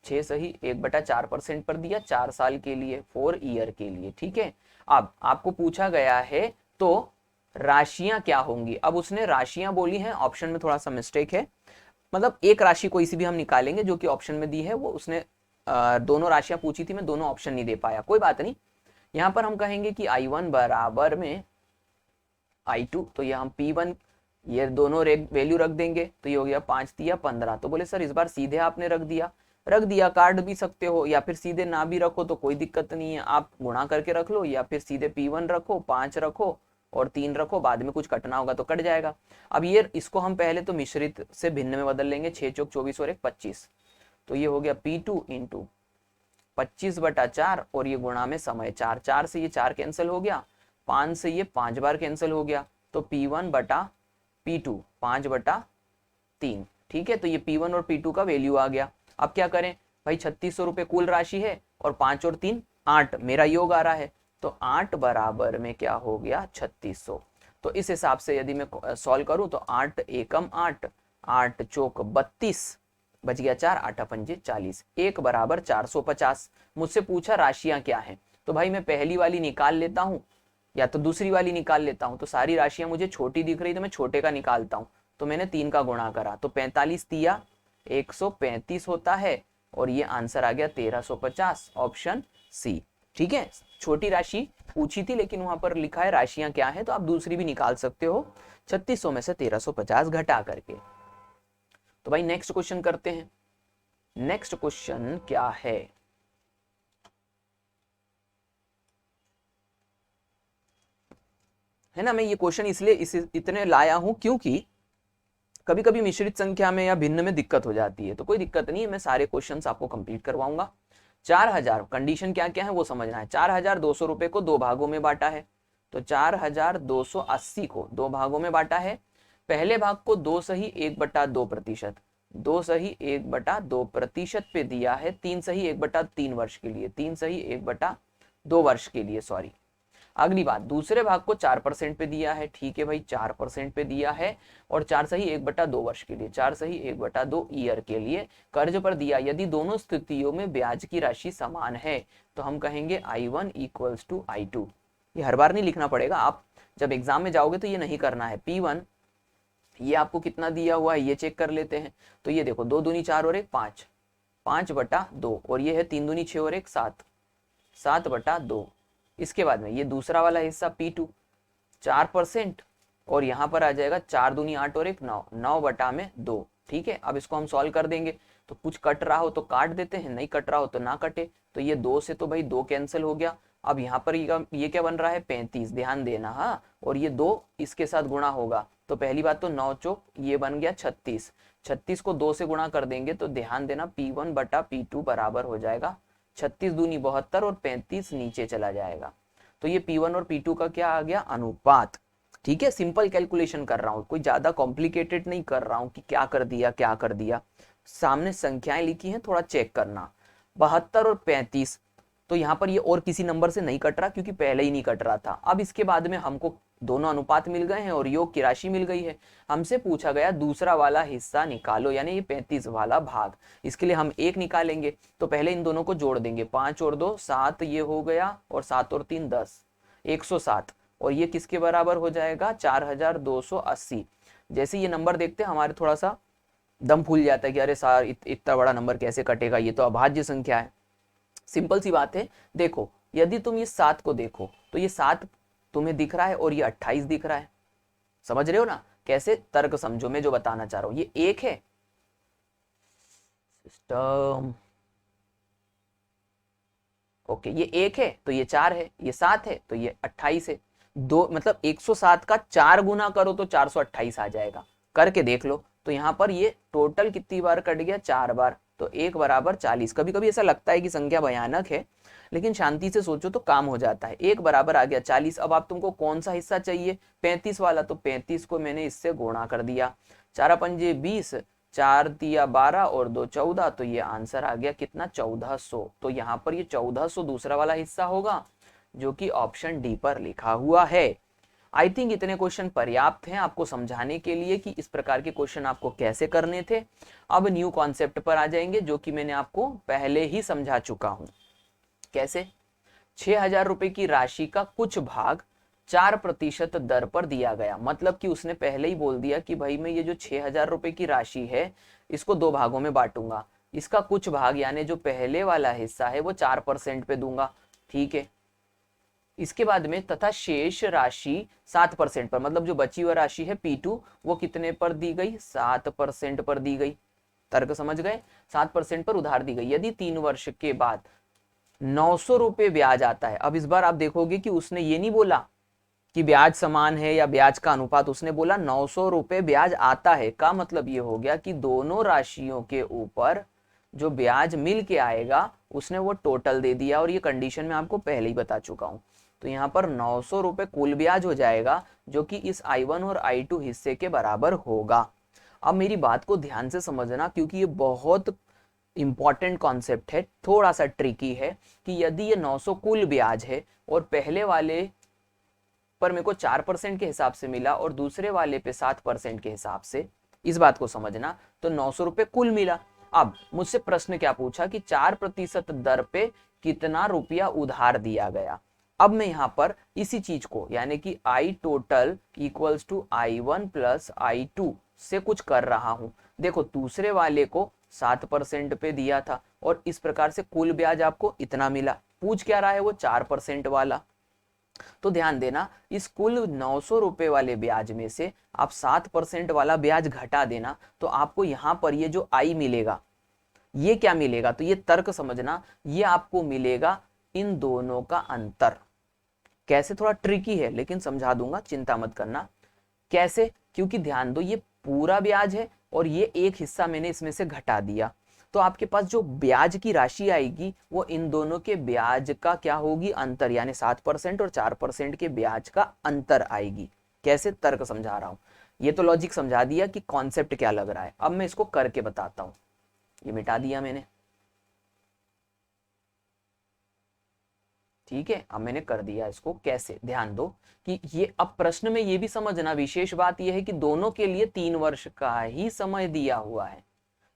6 सही 1/4% पर दिया 4 साल के लिए, 4 ईयर के लिए। ठीक है, अब आपको पूछा गया है तो राशियां क्या होंगी। अब उसने राशियां बोली हैं, ऑप्शन में थोड़ा सा मिस्टेक है, मतलब एक राशि कोई सी भी हम निकालेंगे जो कि ऑप्शन में दी है, वो उसने दोनों राशियां पूछी थी, मैं दोनों ऑप्शन नहीं दे पाया, कोई बात नहीं। यहां पर हम कहेंगे कि I1 बराबर में I2, तो ये हम P1 ये दोनों वैल्यू रख देंगे, तो ये हो गया 5 तिया 15। तो बोले सर इस बार सीधे आपने रख दिया, काट भी सकते हो या फिर सीधे ना भी रखो तो कोई दिक्कत नहीं है, आप गुणा करके रख लो, या फिर सीधे P1 रखो 5 रखो और 3 रखो, बाद में कुछ कटना होगा तो कट जाएगा। अब ये इसको हम पहले तो मिश्रित से भिन्न में बदल लेंगे, 6 चौक 24 और 1 25, तो ये हो गया P2 इंटू 25/4 और ये गुणा में समय 4, 4 से ये 4 कैंसिल हो गया, 5 से ये 5 बार कैंसिल हो गया, तो P1 बटा P2 5/3। ठीक है, तो ये P1 और P2 का वैल्यू आ गया। अब क्या करें भाई, 3600 रुपए कुल राशि है और 5 और 3 8 मेरा योग आ रहा है, तो 8 बराबर में क्या हो गया 3600। तो इस हिसाब से यदि मैं सॉल्व करूं तो 8 एकम 8, 8 चौक 32 बच गया 4, 8 पंजे 40, 1 बराबर 450। मुझसे पूछा राशियां क्या हैं, तो भाई मैं पहली वाली निकाल लेता हूं या तो दूसरी वाली निकाल लेता हूं। तो सारी राशियां मुझे छोटी दिख रही तो मैं छोटे का निकालता हूं। तो मैंने 3 का गुणा करा तो 45 तिया 135 होता है और ये आंसर आ गया 1350, ऑप्शन सी। ठीक है, छोटी राशि पूछी थी लेकिन वहां पर लिखा है राशियां क्या है, तो आप दूसरी भी निकाल सकते हो 3600 में से 1350 घटा करके। तो भाई नेक्स्ट क्वेश्चन करते हैं। नेक्स्ट क्वेश्चन क्या है, है ना, मैं ये क्वेश्चन इसलिए इतने लाया हूं क्योंकि कभी कभी मिश्रित संख्या में या भिन्न में दिक्कत हो जाती है। तो कोई दिक्कत नहीं है, मैं सारे क्वेश्चंस आपको कंप्लीट करवाऊंगा। 4000 कंडीशन क्या क्या है वो समझना है। 4200 रुपए को 2 भागों में बांटा है, तो 4280 को 2 भागों में बांटा है। पहले भाग को 2 सही 1/2%, 2 सही 1/2% पे दिया है। 3 सही 1/3 वर्ष के लिए, 3 सही 1/2 वर्ष के लिए, सॉरी। अगली बात, दूसरे भाग को 4% पे दिया है, ठीक है भाई 4% पे दिया है। और 4 सही 1/2 वर्ष के लिए, 4 सही 1/2 ईयर के लिए कर्ज पर दिया। यदि दोनों स्थितियों में ब्याज की राशि समान है तो हम कहेंगे I1 इक्वल्स टू I2। ये हर बार नहीं लिखना पड़ेगा, आप जब एग्जाम में जाओगे तो ये नहीं करना है। P1 ये आपको कितना दिया हुआ है ये चेक कर लेते हैं। तो ये देखो 2 दूनी 4 और 1 5, 5/2, और ये है 3 दूनी 6 और 1 7, 7/2। इसके बाद में ये दूसरा वाला हिस्सा P2 4%, और यहाँ पर आ जाएगा 4 दूनी 8 और 1 9, 9/2। ठीक है, अब इसको हम सॉल्व कर देंगे। तो कुछ कट रहा हो तो काट देते हैं, नहीं कट रहा हो तो ना कटे। तो ये 2 से तो भाई 2 कैंसिल हो गया। अब यहाँ पर ये क्या बन रहा है 35, ध्यान देना। हाँ, और ये 2 इसके साथ गुणा होगा। तो पहली बात तो 9 चौक ये बन गया 36, 36 को 2 से गुणा कर देंगे तो ध्यान देना P1/P2 बराबर हो जाएगा 36 दूनी 72 और 35 नीचे चला जाएगा। तो ये P1 और P2 का क्या आ गया, अनुपात। ठीक है, सिंपल कैलकुलेशन कर रहा हूं, कोई ज्यादा कॉम्प्लिकेटेड नहीं कर रहा हूं कि क्या कर दिया क्या कर दिया। सामने संख्याएं लिखी हैं, थोड़ा चेक करना। 72 और 35, तो यहाँ पर ये और किसी नंबर से नहीं कट रहा क्योंकि पहले ही नहीं कट रहा था। अब इसके बाद में हमको दोनों अनुपात मिल गए हैं और योग की राशि मिल गई है। हमसे पूछा गया दूसरा वाला हिस्सा निकालो, यानी ये 35 वाला भाग। इसके लिए हम 1 निकालेंगे। तो पहले इन दोनों को जोड़ देंगे, 5 और 2 7 ये हो गया, और 7 और 3 10, 107। और ये किसके बराबर हो जाएगा 4280। जैसे ये नंबर देखते हैं हमारे थोड़ा सा दम फूल जाता है कि अरे सर इतना बड़ा नंबर कैसे कटेगा, ये तो अभाज्य संख्या है। सिंपल सी बात है, देखो यदि तुम ये 7 को देखो तो ये 7 तुम्हें दिख रहा है और ये 28 दिख रहा है। समझ रहे हो ना, कैसे तर्क समझो, मैं जो बताना चाह रहा हूं। ये 1 है सिस्टम, ओके, ये 1 है तो ये 4 है, ये 7 है तो ये 28 है। दो मतलब 107 का 4 गुना करो तो 428 आ जाएगा। करके देख लो। तो यहाँ पर ये टोटल कितनी बार कट गया, 4 बार। तो 1 बराबर 40। कभी कभी ऐसा लगता है कि संख्या भयानक है, लेकिन शांति से सोचो तो काम हो जाता है। 1 बराबर आ गया 40। अब आप तुमको कौन सा हिस्सा चाहिए, 35 वाला, तो 35 को मैंने इससे गुणा कर दिया। 4 पंजे 20, 4 दिया 12 और 2 14, तो ये आंसर आ गया कितना 1400। तो यहाँ पर ये 1400 दूसरा वाला हिस्सा होगा जो कि ऑप्शन डी पर लिखा हुआ है। आई थिंक इतने क्वेश्चन पर्याप्त हैं आपको समझाने के लिए कि इस प्रकार के क्वेश्चन आपको कैसे करने थे। अब न्यू कॉन्सेप्ट पर आ जाएंगे जो कि मैंने आपको पहले ही समझा चुका हूं। कैसे, 6000 रुपए की राशि का कुछ भाग 4% दर पर दिया गया। मतलब कि उसने पहले ही बोल दिया कि भाई मैं ये जो 6000 रुपए की राशि है इसको 2 भागों में बांटूंगा। इसका कुछ भाग यानी जो पहले वाला हिस्सा है वो 4% पे दूंगा। ठीक है, इसके बाद में तथा शेष राशि 7% पर, मतलब जो बची हुई राशि है P2 वो कितने पर दी गई, 7% पर दी गई। तर्क समझ गए, 7% पर उधार दी गई। यदि 3 वर्ष के बाद 900 रुपए ब्याज आता है। अब इस बार आप देखोगे कि उसने ये नहीं बोला कि ब्याज समान है या ब्याज का अनुपात, उसने बोला 900 रुपए ब्याज आता है। का मतलब ये हो गया कि दोनों राशियों के ऊपर जो ब्याज मिल के आएगा उसने वो टोटल दे दिया, और ये कंडीशन में आपको पहले ही बता चुका हूं। तो यहाँ पर 900 रुपए कुल ब्याज हो जाएगा जो कि इस I1 और I2 हिस्से के बराबर होगा। अब मेरी बात को ध्यान से समझना क्योंकि ये बहुत इंपॉर्टेंट कॉन्सेप्ट है, थोड़ा सा ट्रिकी है कि यदि ये 900 कुल ब्याज है और पहले वाले पर मेरे को 4% के हिसाब से मिला और दूसरे वाले पे 7% के हिसाब से, इस बात को समझना। तो 900 रुपए कुल मिला, अब मुझसे प्रश्न क्या पूछा कि 4% दर पे कितना रुपया उधार दिया गया। अब मैं यहाँ पर इसी चीज को यानी कि I total equals to I1 plus I2 से कुछ कर रहा हूं। देखो दूसरे वाले को 7% पे दिया था और इस प्रकार से कुल ब्याज आपको इतना मिला। पूछ क्या रहा है वो 4% वाला। तो ध्यान देना इस कुल 900 रुपए वाले ब्याज में से आप 7% वाला ब्याज घटा देना तो आपको यहां पर ये जो आई मिलेगा ये क्या मिलेगा। तो ये तर्क समझना, ये आपको मिलेगा इन दोनों का अंतर। कैसे, थोड़ा ट्रिकी है लेकिन समझा दूंगा, चिंता मत करना। कैसे, क्योंकि ध्यान दो ये पूरा ब्याज है और ये एक हिस्सा मैंने इसमें से घटा दिया, तो आपके पास जो ब्याज की राशि आएगी वो इन दोनों के ब्याज का क्या होगी, अंतर, यानी 7% और 4% के ब्याज का अंतर आएगी। कैसे, तर्क समझा रहा हूं। ये तो लॉजिक समझा दिया कि कॉन्सेप्ट क्या लग रहा है। अब मैं इसको करके बताता हूं। ये मिटा दिया मैंने, ठीक है। अब मैंने कर दिया इसको। कैसे, ध्यान दो कि ये अब प्रश्न में ये भी समझना, विशेष बात यह है कि दोनों के लिए 3 वर्ष का ही समय दिया हुआ है,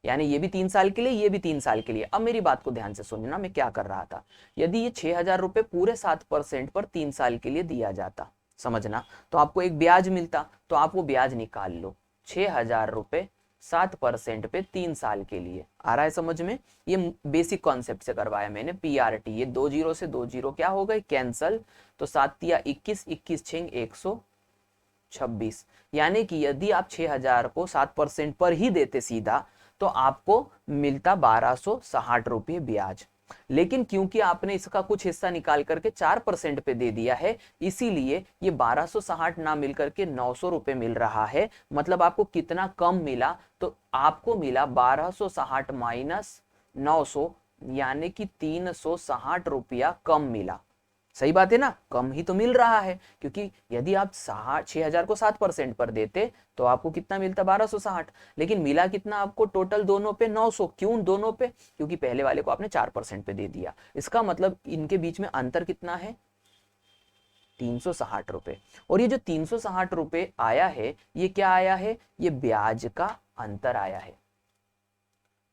यानी ये भी 3 साल के लिए, ये भी 3 साल के लिए। अब मेरी बात को ध्यान से सुनना, मैं क्या कर रहा था। यदि ये 6,000 रुपए पूरे 7% पर 3 साल के लिए दिया जाता, समझना, तो आपको एक ब्याज मिलता, तो आप वो ब्याज निकाल लो। 6,000 रुपए 7% पे 3 साल के लिए। आ रहा है समझ में। ये बेसिक कॉन्सेप्ट से करवाया मैंने, PRT। ये 2 जीरो से 2 जीरो क्या हो गए, कैंसल। तो 7 तिया 21, 21 छिंग 126। यानी कि यदि आप 6,000 को 7% पर ही देते सीधा तो आपको मिलता 1260 रुपये ब्याज। लेकिन क्योंकि आपने इसका कुछ हिस्सा निकाल करके 4% पे दे दिया है, इसीलिए ये 1260 ना मिल करके 900 रुपए मिल रहा है। मतलब आपको कितना कम मिला, तो आपको मिला 1260 माइनस 900, यानी कि 360 रुपया कम मिला। सही बात है ना, कम ही तो मिल रहा है, क्योंकि यदि आप 6,000 को 7% पर देते तो आपको कितना मिलता, 1260। लेकिन मिला कितना आपको टोटल दोनों पे, 900। क्यों दोनों पे, क्योंकि पहले वाले को आपने 4% पे दे दिया। इसका मतलब इनके बीच में अंतर कितना है, 360 रुपए। और ये जो 360 रुपए आया है, ये क्या आया है, ये ब्याज का अंतर आया है।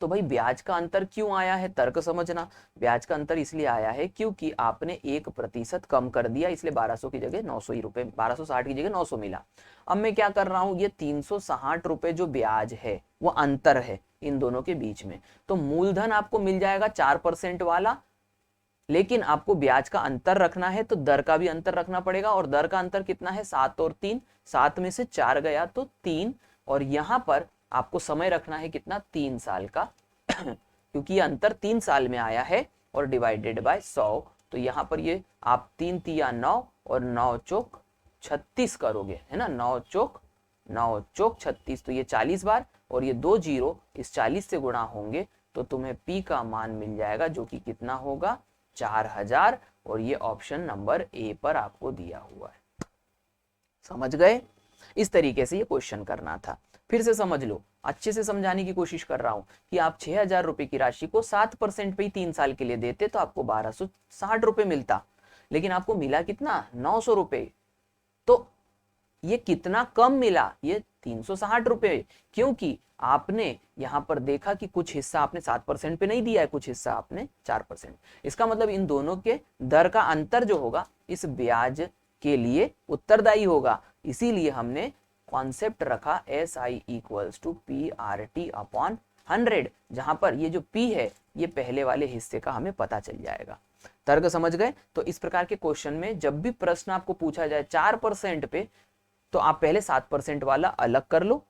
तो भाई ब्याज का अंतर क्यों आया है, तर्क समझना। ब्याज का अंतर इसलिए आया है क्योंकि आपने 1% कम कर दिया, इसलिए 1200 की जगह 900 ही रुपए, 1260 की जगह 900 मिला। अब मैं क्या कर रहा हूं, ये 360 रुपए जो ब्याज है वो अंतर है इन दोनों के बीच में। तो मूलधन आपको मिल जाएगा 4% वाला, लेकिन आपको ब्याज का अंतर रखना है तो दर का भी अंतर रखना पड़ेगा। और दर का अंतर कितना है, 7 और 3, 7 में से 4 गया तो 3। और यहां पर आपको समय रखना है कितना, 3 साल का क्योंकि ये अंतर 3 साल में आया है और डिवाइडेड बाय 100। तो यहाँ पर ये आप 3 तिया 9 और 9 चौक 36 करोगे, है ना, 9 चौक 36। तो ये 40 बार और ये 2 जीरो इस 40 से गुणा होंगे तो तुम्हें P का मान मिल जाएगा, जो कि कितना होगा, 4000। और ये ऑप्शन नंबर ए पर आपको दिया हुआ है। समझ गए। इस तरीके से ये क्वेश्चन करना था। फिर से समझ लो, अच्छे से समझाने की कोशिश कर रहा हूं कि आप 6,000 रुपए की राशि को 7% पे ही 3 साल के लिए देते तो आपको 1260 रुपए मिलता, लेकिन आपको मिला कितना, 900 रुपए। तो ये कितना कम मिला, ये 360 रुपए, क्योंकि आपने यहां पर देखा कि कुछ हिस्सा आपने 7% पे नहीं दिया है, कुछ हिस्सा आपने 4%। इसका मतलब इन दोनों के दर का अंतर जो होगा इस ब्याज के लिए उत्तरदायी होगा। इसीलिए हमने कॉन्सेप्ट रखा SI equals to PRT upon 100, जहां पर ये जो P है ये पहले वाले हिस्से का हमें पता चल जाएगा। तर्क समझ गए। तो इस प्रकार के क्वेश्चन में जब भी प्रश्न आपको पूछा जाए 4% पे, तो आप पहले 7% वाला अलग कर लो।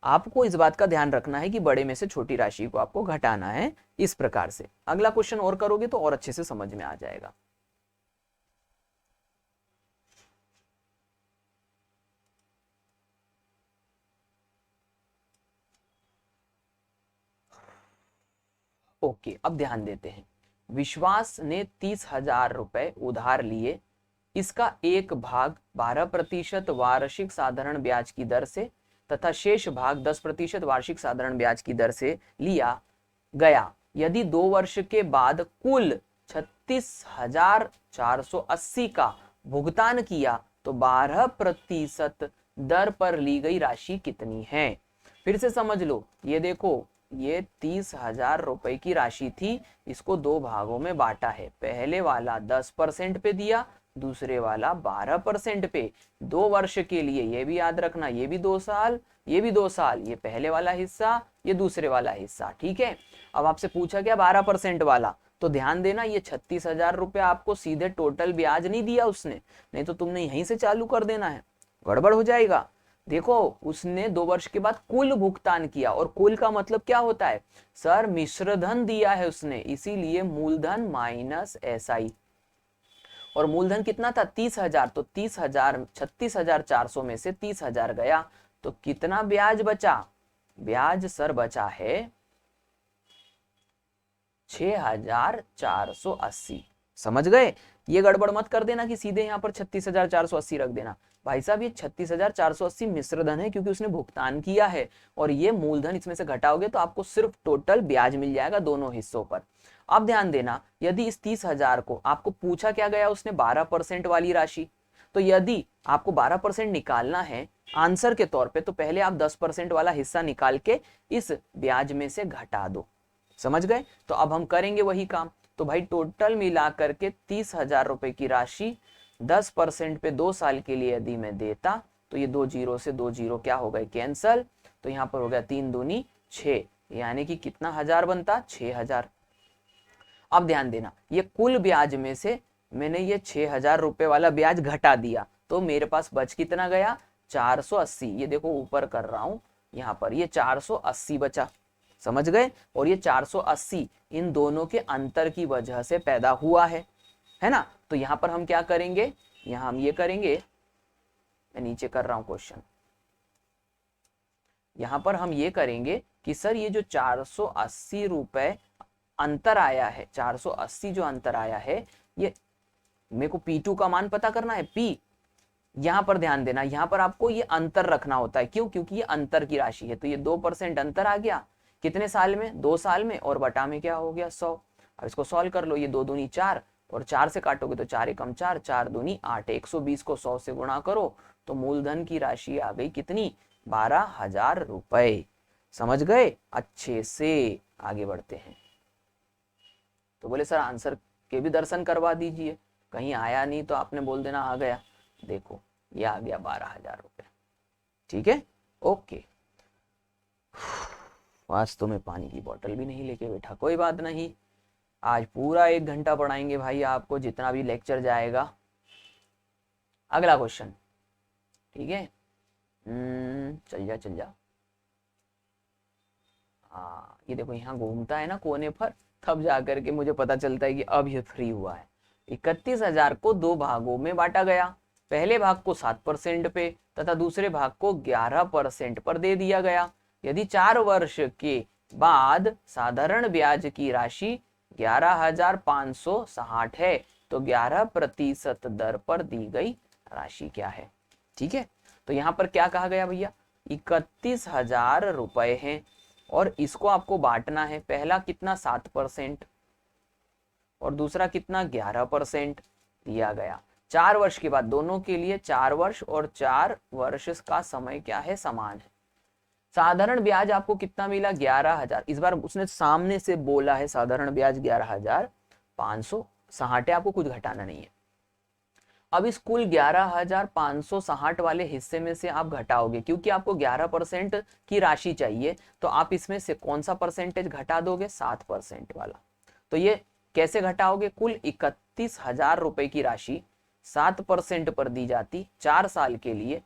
आपको इस बात का ध्यान रखना है कि बड़े में से छोटी राशि को आपको घटाना है। इस प्रकार से अगला क्वेश्चन और करोगे तो और अच्छे से समझ में आ जाएगा। ओके, अब ध्यान देते हैं। विश्वास ने 30,000 रुपए उधार लिए, इसका एक भाग 12% वार्षिक साधारण ब्याज की दर से तथा शेष भाग 10% वार्षिक साधारण ब्याज की दर से लिया गया। यदि 2 वर्ष के बाद कुल 36,480 का भुगतान किया तो 12% दर पर ली गई राशि कितनी है। फिर से समझ लो, ये देखो ये 30,000 रुपए की राशि थी, इसको दो भागों में बांटा है। पहले वाला 10% पे दिया, दूसरे वाला 12% पे। 2 वर्ष के लिए, ये भी याद रखना, ये भी 2 साल, ये भी 2 साल, ये पहले वाला हिस्सा, ये दूसरे वाला हिस्सा, ठीक है। अब आपसे पूछा गया 12% वाला, तो ध्यान देना ये 36,000 रुपये आपको सीधे टोटल ब्याज नहीं दिया उसने, नहीं तो तुमने यहीं से चालू कर देना है, गड़बड़ हो जाएगा। देखो उसने 2 वर्ष के बाद कुल भुगतान किया, और कुल का मतलब क्या होता है सर, मिश्र धन दिया है उसने, इसीलिए मूलधन माइनस एसआई। और मूलधन कितना था 30,000, तो 30,000 36,400 में से 30,000 गया, तो कितना ब्याज बचा, ब्याज सर बचा है 6,480। समझ गए, ये गड़बड़ मत कर देना कि सीधे यहाँ पर 36,480 रख देना। भाई साहब ये 36,480 मिश्रधन है, क्योंकि उसने भुगतान किया है, और ये मूलधन इसमें से घटाओगे तो आपको सिर्फ टोटल ब्याज मिल जाएगा दोनों हिस्सों पर। अब ध्यान देना, यदि इस 30,000 को आपको पूछा क्या गया उसने 12% वाली राशि, तो यदि आपको 12% निकालना है आंसर के तौर पे, तो पहले आप 10% वाला हिस्सा निकाल के इस ब्याज में से घटा दो। समझ गए, तो अब हम करेंगे वही काम। तो भाई टोटल मिला करके 30,000 रुपए की राशि 10% पे 2 साल के लिए यदि मैं देता, तो ये 2 जीरो से 2 जीरो क्या हो गए कैंसल, तो यहाँ पर हो गया 3 दूनी 6, यानी कि कितना हजार बनता 6,000। अब ध्यान देना, ये कुल ब्याज में से मैंने ये 6,000 रुपए वाला ब्याज घटा दिया, तो मेरे पास बच कितना गया 480। ये देखो ऊपर कर रहा हूं, यहाँ पर ये 480 बचा। समझ गए, और ये 480 इन दोनों के अंतर की वजह से पैदा हुआ है ना। तो यहां पर हम क्या करेंगे, यहां हम ये करेंगे, मैं नीचे कर रहा हूं क्वेश्चन, यहां पर हम ये करेंगे कि सर ये जो 480 रुपए अंतर आया है, 480 जो अंतर आया है, ये मेरे को P2 का मान पता करना है, P। यहां पर ध्यान देना, यहां पर आपको ये अंतर रखना होता है, क्यों, क्योंकि ये अंतर की राशि है। तो ये 2% अंतर आ गया, कितने साल में 2 साल में, और बटा में क्या हो गया 100। अब इसको सॉल्व कर लो, ये 2 दूनी 4, और 4 से काटोगे तो 4 एकम 4, 4 दूनी 8, 120 को 100 से गुणा करो, तो मूलधन की राशि आ गई कितनी 12,000 रुपए। समझ गए, अच्छे से आगे बढ़ते हैं। तो बोले सर आंसर के भी दर्शन करवा दीजिए, कहीं आया नहीं तो आपने बोल देना आ गया। देखो ये आ गया 12,000 रुपए, ठीक है, ओके। आज तो मैं पानी की बोतल भी नहीं लेके बैठा, कोई बात नहीं, आज पूरा 1 घंटा पढ़ाएंगे भाई आपको, जितना भी लेक्चर जाएगा। अगला क्वेश्चन, ठीक है, चल जा। हाँ ये देखो यहाँ घूमता है ना कोने पर, तब जाकर के मुझे पता चलता है कि अब ये फ्री हुआ है। 31,000 को 2 भागों में बांटा गया, पहले भाग को 7% पे तथा दूसरे भाग को 11% पर दे दिया गया। यदि 4 वर्ष के बाद साधारण ब्याज की राशि 11,560 है, तो 11% दर पर दी गई राशि क्या है। ठीक है, तो यहाँ पर क्या कहा गया भैया, 31,000 रुपए हैं, और इसको आपको बांटना है, पहला कितना 7% और दूसरा कितना 11% दिया गया। 4 वर्ष के बाद, दोनों के लिए 4 वर्ष और 4 वर्ष का समय क्या है, समान है। साधारण ब्याज आपको कितना मिला 11,000, इस बार उसने सामने से बोला है साधारण ब्याज 11,560 है, आपको कुछ घटाना नहीं है। अब इस कुल 11,560 वाले हिस्से में से आप घटाओगे, क्योंकि आपको 11% की राशि चाहिए, तो आप इसमें से कौन सा परसेंटेज घटा दोगे, 7% वाला। तो ये कैसे घटाओगे, कुल 31,000 रुपए की राशि 7% पर दी जाती 4 साल के लिए,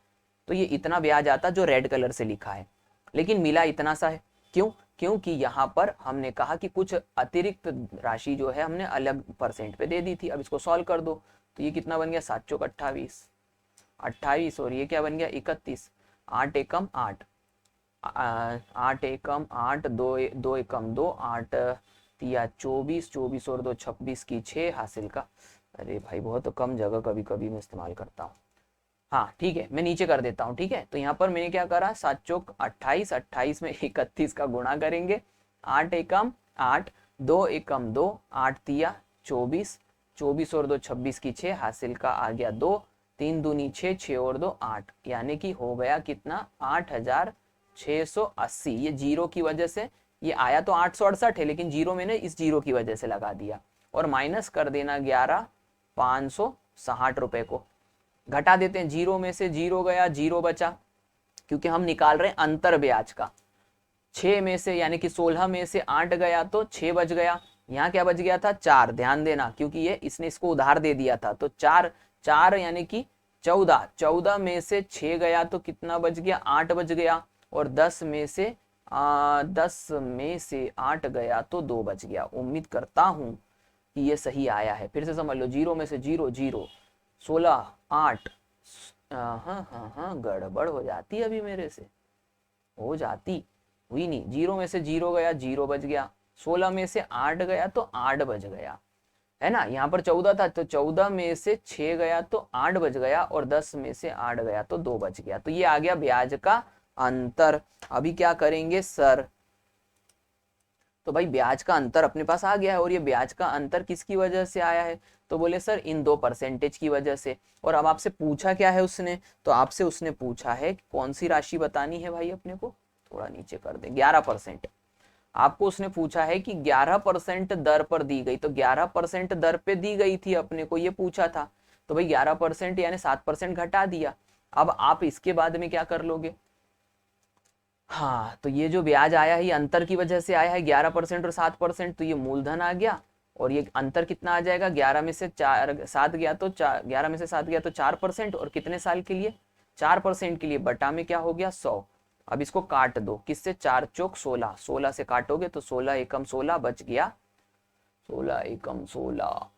तो ये इतना ब्याज आता जो रेड कलर से लिखा है, लेकिन मिला इतना सा है। क्यों, क्योंकि यहाँ पर हमने कहा कि कुछ अतिरिक्त राशि जो है हमने अलग परसेंट पे दे दी थी। अब इसको सॉल्व कर दो, तो ये कितना बन गया 7 चौक 28, और ये क्या बन गया 31, 8 एकम 8, 8 एकम 8, 2 एकम 2, 8 तिया 24, 24 और 2 26 की 6 हासिल का। अरे भाई बहुत कम जगह कभी कभी मैं इस्तेमाल करता हूँ। हाँ ठीक है, मैं नीचे कर देता हूँ। ठीक है, तो यहाँ पर मैंने क्या करा, 7 चौक 28, 28 में 31 का गुणा करेंगे, 8 एकम 8, 2 एकम 2, 8 तिया 24, 24 और 2 26 की 6 हासिल का आ गया 2, 3 दूनी 6, 6 और 2 8, यानी कि हो गया कितना 8,680। ये जीरो की वजह से ये आया तो 868 है, लेकिन जीरो मैंने इस जीरो की वजह से लगा दिया, और माइनस कर देना 11,560 रुपए को। घटा देते हैं, जीरो में से जीरो गया, जीरो बचा, क्योंकि हम निकाल रहे हैं अंतर ब्याज का। 6 में से यानी कि 16 में से 8 गया तो 6 बच गया। यहाँ क्या बच गया था? 4। ध्यान देना, क्योंकि ये इसने इसको उधार दे दिया था, तो 4 4 यानी कि 14। 14 में से 6 गया तो कितना बच गया? 8 बच गया। और 10 में से 8 गया तो 2 बच गया। उम्मीद करता हूं कि ये सही आया है। फिर से समझ लो, जीरो में से जीरो जीरो, 16 8, हाँ गड़बड़ हो जाती अभी मेरे से, हो जाती, हुई नहीं। जीरो में से जीरो गया, जीरो बच गया। 16 में से 8 गया तो 8 बच गया, है ना। यहाँ पर 14 था तो 14 में से 6 गया तो 8 बच गया, और 10 में से 8 गया तो 2 बच गया। तो ये आ गया ब्याज का अंतर। अभी क्या करेंगे सर? तो भाई ब्याज का अंतर अपने पास आ गया है, और ये ब्याज का अंतर किसकी वजह से आया है? तो बोले सर इन 2% की वजह से। और अब आपसे पूछा क्या है उसने? तो आपसे उसने पूछा है कौन सी राशि बतानी है भाई अपने को, थोड़ा नीचे कर दे, 11%। आपको उसने पूछा है कि 11% दर पर दी गई, तो 11% दर पे दी गई थी अपने को, ये पूछा था। तो भाई 11% यानी 7% घटा दिया। अब आप इसके बाद में क्या कर लोगे? हाँ, तो ये जो ब्याज आया है ये अंतर की वजह से आया है, 11% और 7%, तो ये मूलधन आ गया। और ये अंतर कितना आ जाएगा? 11 में से 7 गया तो 11 में से 7 गया तो 4%, और कितने साल के लिए? 4% के लिए, बटा में क्या हो गया? 100। अब इसको काट दो, किससे? 4 चौक 16, 16 से काटोगे तो 16 एकम 16 बच गया, 16 एकम 16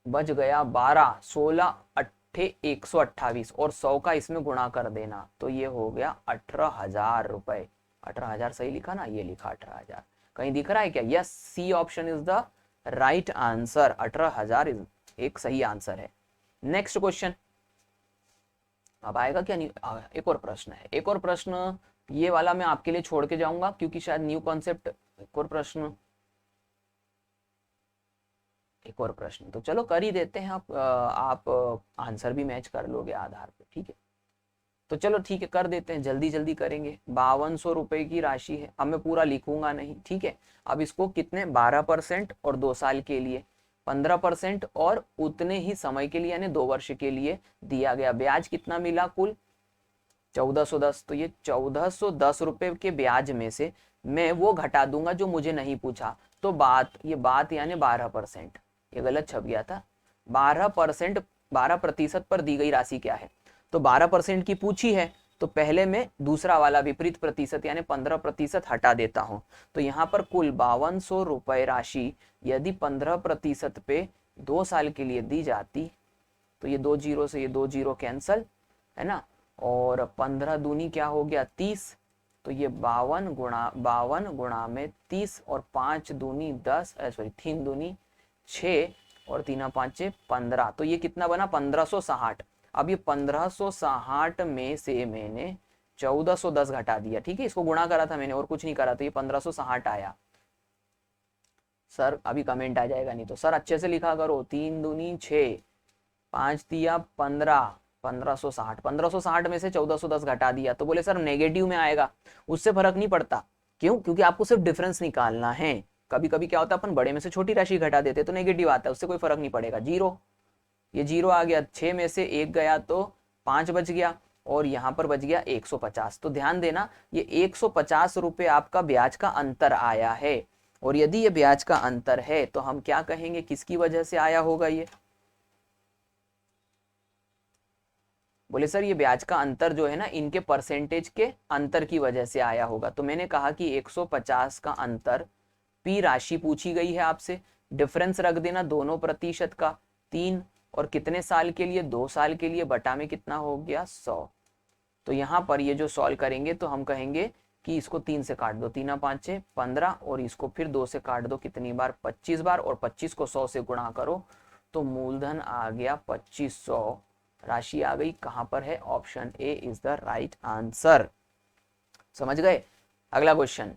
बच गया 12, 16 अट्ठे 128, और 100 का इसमें गुणा कर देना, तो ये हो गया 18,000 रुपए। 18,000 सही लिखा ना? ये लिखा 18,000। कहीं दिख रहा है क्या? Yes, C option is the right answer. 18,000 एक सही आंसर है। नेक्स्ट क्वेश्चन अब आएगा क्या? नहीं, एक और प्रश्न है, एक और प्रश्न। ये वाला मैं आपके लिए छोड़ के जाऊंगा क्योंकि शायद न्यू कॉन्सेप्ट। एक और प्रश्न, एक और प्रश्न तो चलो कर ही देते हैं। आप आंसर भी मैच कर लोगे आधार पे, ठीक है? तो चलो ठीक है, कर देते हैं, जल्दी जल्दी करेंगे। 5200 रुपए की राशि है। अब मैं पूरा लिखूंगा नहीं, ठीक है? अब इसको कितने? 12% और 2 साल के लिए, 15% और उतने ही समय के लिए यानी 2 वर्ष के लिए दिया गया। ब्याज कितना मिला? कुल 1410। तो ये 1410 रुपए के ब्याज में से मैं वो घटा दूंगा जो मुझे नहीं पूछा। तो ये बात यानी 12%, ये गलत छप गया था। 12%, 12% पर दी गई राशि क्या है? तो 12% की पूछी है, तो पहले मैं दूसरा वाला विपरीत प्रतिशत यानी 15% हटा देता हूं। तो यहाँ पर कुल 5200 रुपए राशि यदि 15% पे 2 साल के लिए दी जाती, तो ये 2 जीरो से ये 2 जीरो कैंसल, है ना। और 15 दूनी क्या हो गया? 30। तो ये 52 गुणा में 30, और 5 दूनी 10, सॉरी 3 दूनी 6, और 3 5 15। तो ये कितना बना? 1560। अब ये 1560 में से मैंने 1410 घटा दिया, ठीक है? इसको गुणा करा था मैंने और कुछ नहीं करा, तो ये 1560 आया। सर अभी कमेंट आ जाएगा, नहीं तो सर अच्छे से लिखा करो। 3 दूनी 6, 5 दिया 15, 1560। 1560 में से 1410 घटा दिया, तो बोले सर नेगेटिव में आएगा। उससे फर्क नहीं पड़ता, क्यों? क्योंकि आपको सिर्फ डिफरेंस निकालना है। कभी कभी क्या होता है, अपन बड़े में से छोटी राशि घटा देते तो नेगेटिव आता है, उससे कोई फर्क नहीं पड़ेगा। जीरो, ये जीरो आ गया। 6 में से 1 गया तो 5 बच गया, और यहाँ पर बच गया 150। तो ध्यान देना, ये 150 रुपए आपका ब्याज का अंतर आया है। और यदि ये ब्याज का अंतर है तो हम क्या कहेंगे, किसकी वजह से आया होगा ये? बोले सर ये ब्याज का अंतर जो है ना, इनके परसेंटेज के अंतर की वजह से आया होगा। तो मैंने कहा कि 150 का अंतर, पी राशि पूछी गई है आपसे, डिफरेंस रख देना दोनों प्रतिशत का, 3, और कितने साल के लिए? 2 साल के लिए, बटा में कितना हो गया? 100। तो यहाँ पर ये जो सॉल्व करेंगे तो हम कहेंगे कि इसको 3 से काट दो, 3 5 15, और इसको फिर 2 से काट दो, कितनी बार? 25 बार, और 25 को 100 से गुणा करो, तो मूलधन आ गया 2500। राशि आ गई, कहां पर है? Option A is the right answer. समझ गए? अगला क्वेश्चन,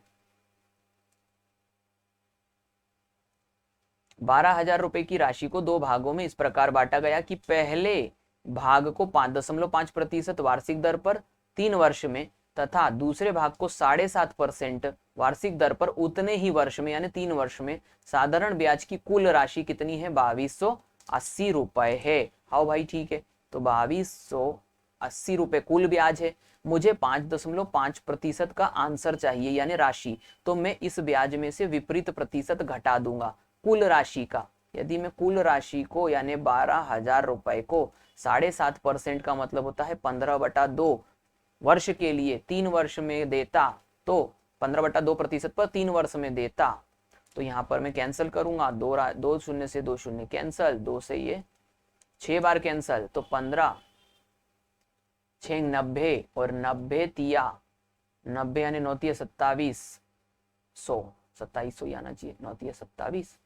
12,000 रुपए की राशि को 2 भागों में इस प्रकार बांटा गया कि पहले भाग को 5.5% वार्षिक दर पर 3 वर्ष में तथा दूसरे भाग को 7.5% वार्षिक दर पर उतने ही वर्ष में यानी 3 वर्ष में साधारण ब्याज की कुल राशि कितनी है? 2280 रुपए है। हाँ भाई ठीक है, तो 2280 रुपए कुल ब्याज है। मुझे 5.5% का आंसर चाहिए यानी राशि, तो मैं इस ब्याज में से विपरीत प्रतिशत घटा दूंगा कुल राशि का। यदि मैं कुल राशि को यानी 12,000 रुपए को 7.5% का मतलब होता है 15/2 वर्ष के लिए 3 वर्ष में देता, तो 15/2% पर 3 वर्ष में देता, तो यहाँ पर मैं कैंसिल करूंगा, दो शून्य से 2 शून्य कैंसल, 2 से ये 6 बार कैंसल, तो 15 6 90 और 90 तिया 90 यानी 9 तिया 2700 2700 आना चाहिए, 9 तिया 27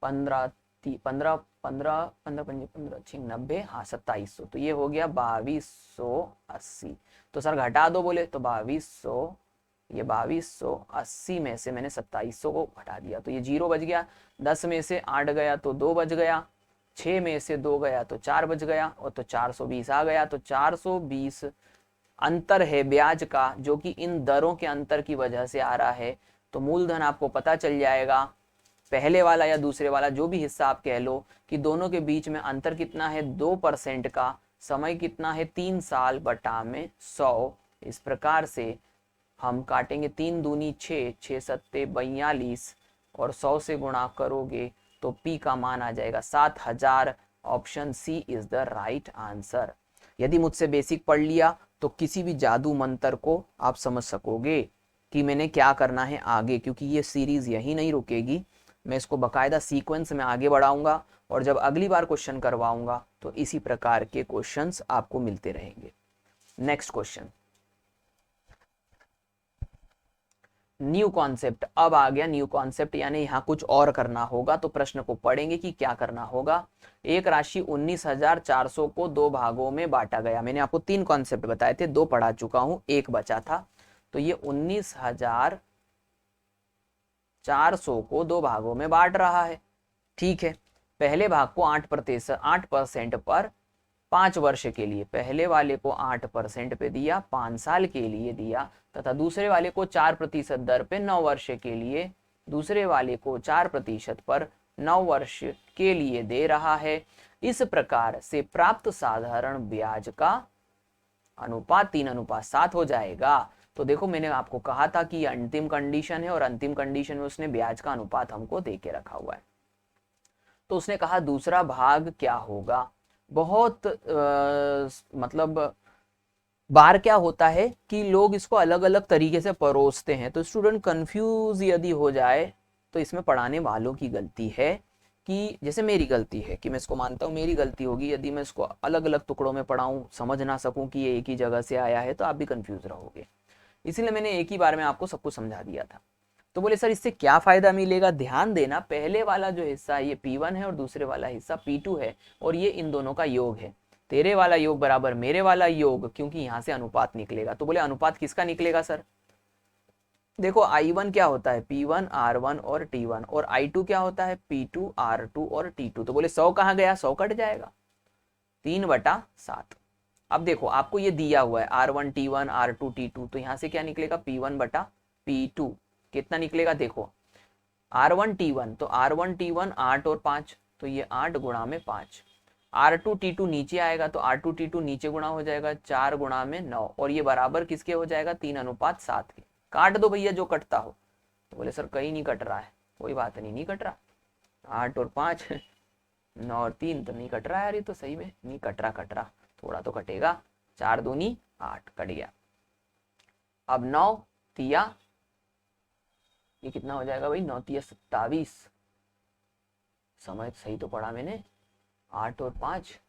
15 15 15 15 15 6 90 हाँ 2700, तो ये हो गया 2280। तो सर घटा दो बोले, तो 2200 ये 2280 में से मैंने 2700 को घटा दिया, तो ये 0 बच गया। 10 में से 8 गया तो 2 बच गया, 6 में से 2 गया तो 4 बच गया, और तो 420 आ गया। तो 420 अंतर है ब्याज का, जो कि इन दरों के अंतर की वजह से आ रहा है। तो मूलधन आपको पता चल जाएगा, पहले वाला या दूसरे वाला जो भी हिस्सा आप कह लो, कि दोनों के बीच में अंतर कितना है? 2% का। समय कितना है? 3 साल बटा में 100। इस प्रकार से हम काटेंगे 3 दूनी 6, 6 सत्ते 42 और 100 से गुणा करोगे तो P का मान आ जाएगा 7000। Option C is the right answer. यदि मुझसे बेसिक पढ़ लिया तो किसी भी जादू मंत्र को आप समझ सकोगे कि मैंने क्या करना है आगे, क्योंकि ये सीरीज यही नहीं रुकेगी, मैं इसको बकायदा सीक्वेंस में आगे बढ़ाऊंगा, और जब अगली बार क्वेश्चन करवाऊंगा तो इसी प्रकार के क्वेश्चंस आपको मिलते रहेंगे। Next question, new concept. अब आ गया न्यू कॉन्सेप्ट, यानी यहाँ कुछ और करना होगा। तो प्रश्न को पढ़ेंगे कि क्या करना होगा। एक राशि 19,400 को 2 भागों में बांटा गया। मैंने आपको 3 कॉन्सेप्ट बताए थे, 2 पढ़ा चुका हूं, 1 बचा था। तो ये 19,400 को 2 भागों में बांट रहा है, ठीक है। पहले भाग को 8% पर 5 वर्ष के लिए, पहले वाले को 8% पे दिया, 5 साल के लिए दिया, तथा दूसरे वाले को 4% दर पे 9 वर्ष के लिए, दूसरे वाले को 4% पर 9 वर्ष के लिए दे रहा है। इस प्रकार से प्राप्त साधारण ब्याज का अनुपात 3:7 हो जाएगा। तो देखो मैंने आपको कहा था कि अंतिम कंडीशन है, और अंतिम कंडीशन में उसने ब्याज का अनुपात हमको दे के रखा हुआ है। तो उसने कहा दूसरा भाग क्या होगा। बहुत मतलब बार क्या होता है कि लोग इसको अलग अलग तरीके से परोसते हैं, तो स्टूडेंट कंफ्यूज यदि हो जाए तो इसमें पढ़ाने वालों की गलती है, कि जैसे मेरी गलती है कि मैं इसको मानता हूँ मेरी गलती होगी यदि मैं इसको अलग अलग टुकड़ों में पढ़ाऊँ, समझ ना सकूँ कि ये एक ही जगह से आया है, तो आप भी कंफ्यूज रहोगे। इसीलिए मैंने एक ही बार में आपको सब कुछ समझा दिया था। तो बोले सर इससे क्या फायदा मिलेगा। ध्यान देना, पहले वाला जो हिस्सा ये P1 है और दूसरे वाला हिस्सा P2 है, और ये इन दोनों का योग है। तेरे वाला योग बराबर मेरे वाला योग, क्योंकि यहां से अनुपात निकलेगा। तो बोले अनुपात किसका निकलेगा सर। देखो I1 क्या होता है? P1 R1 और T1, और I2 क्या होता है? P2 R2 और T2। तो बोले 100 कहाँ गया? 100 कट जाएगा, 3/7। अब देखो आपको ये दिया हुआ है R1 T1 R2 T2, तो यहां से क्या निकलेगा? P1/P2। कितना निकलेगा देखो, R1 T1, तो R1 T1 8 और 5, तो ये 8 गुणा में 5। R2 T2 नीचे आएगा, तो R2 T2 नीचे गुणा हो जाएगा 4 गुणा में 9, और ये बराबर किसके हो जाएगा? 3:7 के। काट दो भैया जो कटता हो। तो बोले सर कहीं नहीं कट रहा है। कोई बात नहीं, नहीं कट रहा, 8 और 5 9 और 3 तो नहीं कट रहा है यार, ये तो सही में नहीं कट रहा, थोड़ा तो कटेगा। 4 दूनी 8 कट गया। अब 9 तिया, ये कितना हो जाएगा भाई? 9 तिया 27। समय सही तो पढ़ा मैंने। 8 और 5,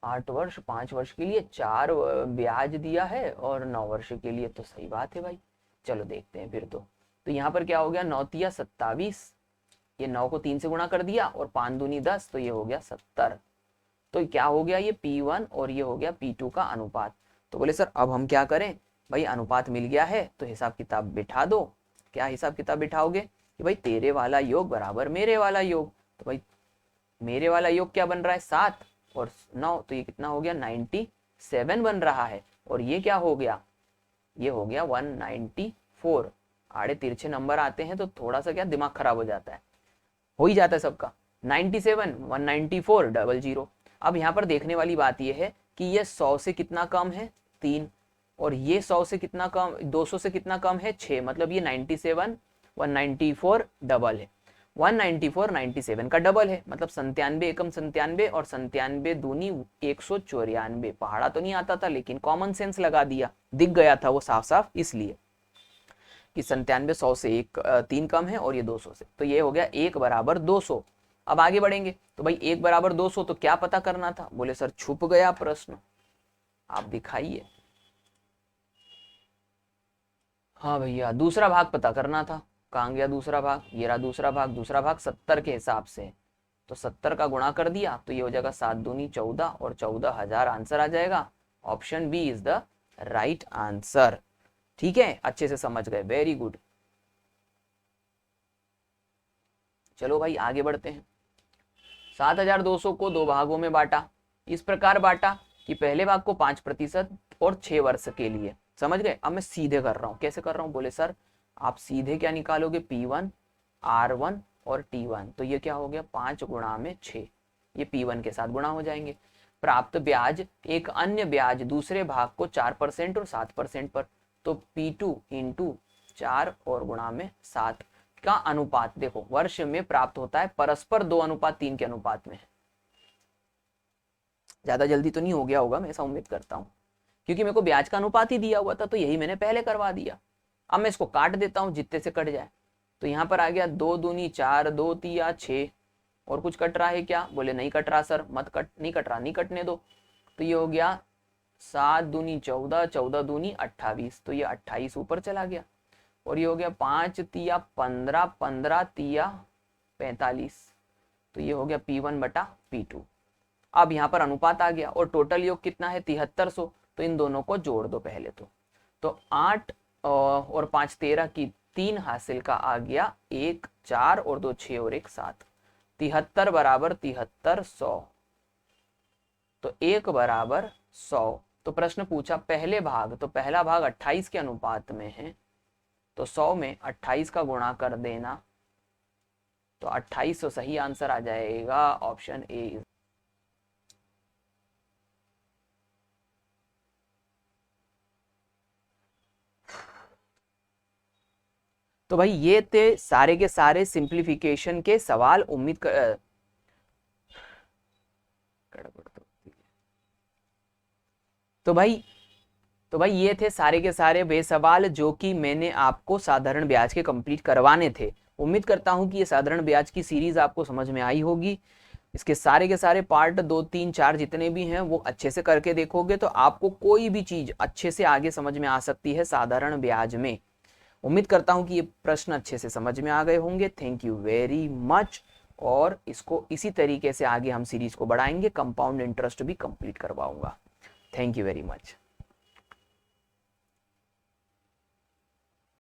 8 वर्ष, 5 वर्ष के लिए 4 ब्याज दिया है, और 9 वर्ष के लिए, तो सही बात है भाई। चलो देखते हैं फिर। तो यहाँ पर क्या हो गया? 9 तिया 27, ये 9 को 3 से गुणा कर दिया, और 5 दूनी 10, तो ये हो गया 70। तो क्या हो गया? ये P1 और ये हो गया P2 का अनुपात। तो बोले सर अब हम क्या करें भाई? अनुपात मिल गया है तो हिसाब किताब बिठा दो। क्या हिसाब किताब बिठाओगे कि भाई तेरे वाला योग बराबर मेरे वाला योग। तो भाई मेरे वाला योग क्या बन रहा है? 7 और 9, तो ये कितना हो गया? 97 बन रहा है। और ये क्या हो गया? ये हो गया 194। आड़े तिरछे नंबर आते हैं तो थोड़ा सा क्या दिमाग खराब हो जाता है, हो ही जाता है सबका। 97, 194, 00। अब यहाँ पर देखने वाली बात यह है कि ये 100 से कितना कम है, 3, और ये 100 से कितना कम, 200 से कितना कम है, 6, मतलब ये 97, 194 डबल है। 194 97 का डबल है, मतलब 97 एकम 97 और 97 दूनी 194। पहाड़ा तो नहीं आता था लेकिन कॉमन सेंस लगा दिया, दिख गया था वो साफ साफ, इसलिए कि 97 100 से 3 कम है और ये 200 से, तो ये हो गया 1 बराबर 200। अब आगे बढ़ेंगे तो भाई 1 बराबर 200 तो क्या पता करना था, बोले सर छुप गया प्रश्न, आप दिखाइए। हाँ भैया दूसरा भाग पता करना था, कहाँ गया दूसरा भाग, ये रहा दूसरा भाग। दूसरा भाग 70 के हिसाब से, तो 70 का गुणा कर दिया तो ये हो जाएगा 7 दूनी 14 और 14,000 आंसर आ जाएगा। Option B is the right answer. ठीक है, अच्छे से समझ गए, वेरी गुड। चलो भाई आगे बढ़ते हैं। 7,200 को दो भागों में बांटा, इस प्रकार बांटा कि पहले भाग को 5% और 6 वर्ष के लिए, समझ गए। अब मैं सीधे कर रहा हूँ, कैसे कर रहा हूँ, बोले सर आप सीधे क्या निकालोगे, P1 R1 और T1, तो ये क्या हो गया 5 गुणा में 6, ये P1 के साथ गुणा हो जाएंगे। प्राप्त ब्याज एक अन्य ब्याज दूसरे भाग को 4% और 7% पर, तो P2 इंटू 4 और गुणा में 7 का अनुपात देखो वर्ष में प्राप्त होता है परस्पर 2:3 के अनुपात में। ज्यादा जल्दी तो नहीं हो गया होगा, मैं ऐसा उम्मीद करता हूँ, क्योंकि मेरे को ब्याज का अनुपात ही दिया हुआ था तो यही मैंने पहले करवा दिया। अब मैं इसको काट देता हूँ जितने से कट जाए, तो यहाँ पर आ गया 2 दूनी 4, 2 तिया 6, और कुछ कट रहा है क्या, बोले नहीं कट रहा सर, मत कट, नहीं कट रहा, नहीं कटने दो। तो ये हो गया 7 दूनी 14, 14 दूनी 28, तो ये 28 ऊपर चला गया, और ये हो गया 5 तिया 15, 15 तिया 45, तो ये हो गया P1 बटा P2। अब यहाँ पर अनुपात आ गया और टोटल योग कितना है 7300, तो इन दोनों को जोड़ दो पहले तो 8 और 5 13 की 3 हासिल का आ गया 1 4 और 2 6 और 1 7, 73 बराबर 73 100, तो 1 बराबर 100। तो प्रश्न पूछा पहले भाग, तो पहला भाग 28 के अनुपात में है, तो 100 में 28 का गुणा कर देना, तो 2800 सही आंसर आ जाएगा, ऑप्शन ए। तो भाई ये थे सारे के सारे सिंप्लीफिकेशन के सवाल, उम्मीद कर तो भाई ये थे सारे के सारे वे सवाल जो कि मैंने आपको साधारण ब्याज के कंप्लीट करवाने थे। उम्मीद करता हूं कि ये साधारण ब्याज की सीरीज आपको समझ में आई होगी। इसके सारे के सारे पार्ट 2 3 4 जितने भी हैं वो अच्छे से करके देखोगे तो आपको कोई भी चीज अच्छे से आगे समझ में आ सकती है साधारण ब्याज में। उम्मीद करता हूं कि ये प्रश्न अच्छे से समझ में आ गए होंगे। थैंक यू वेरी मच, और इसको इसी तरीके से आगे हम सीरीज को बढ़ाएंगे, कंपाउंड इंटरेस्ट भी कंप्लीट करवाऊंगा। Thank you very much.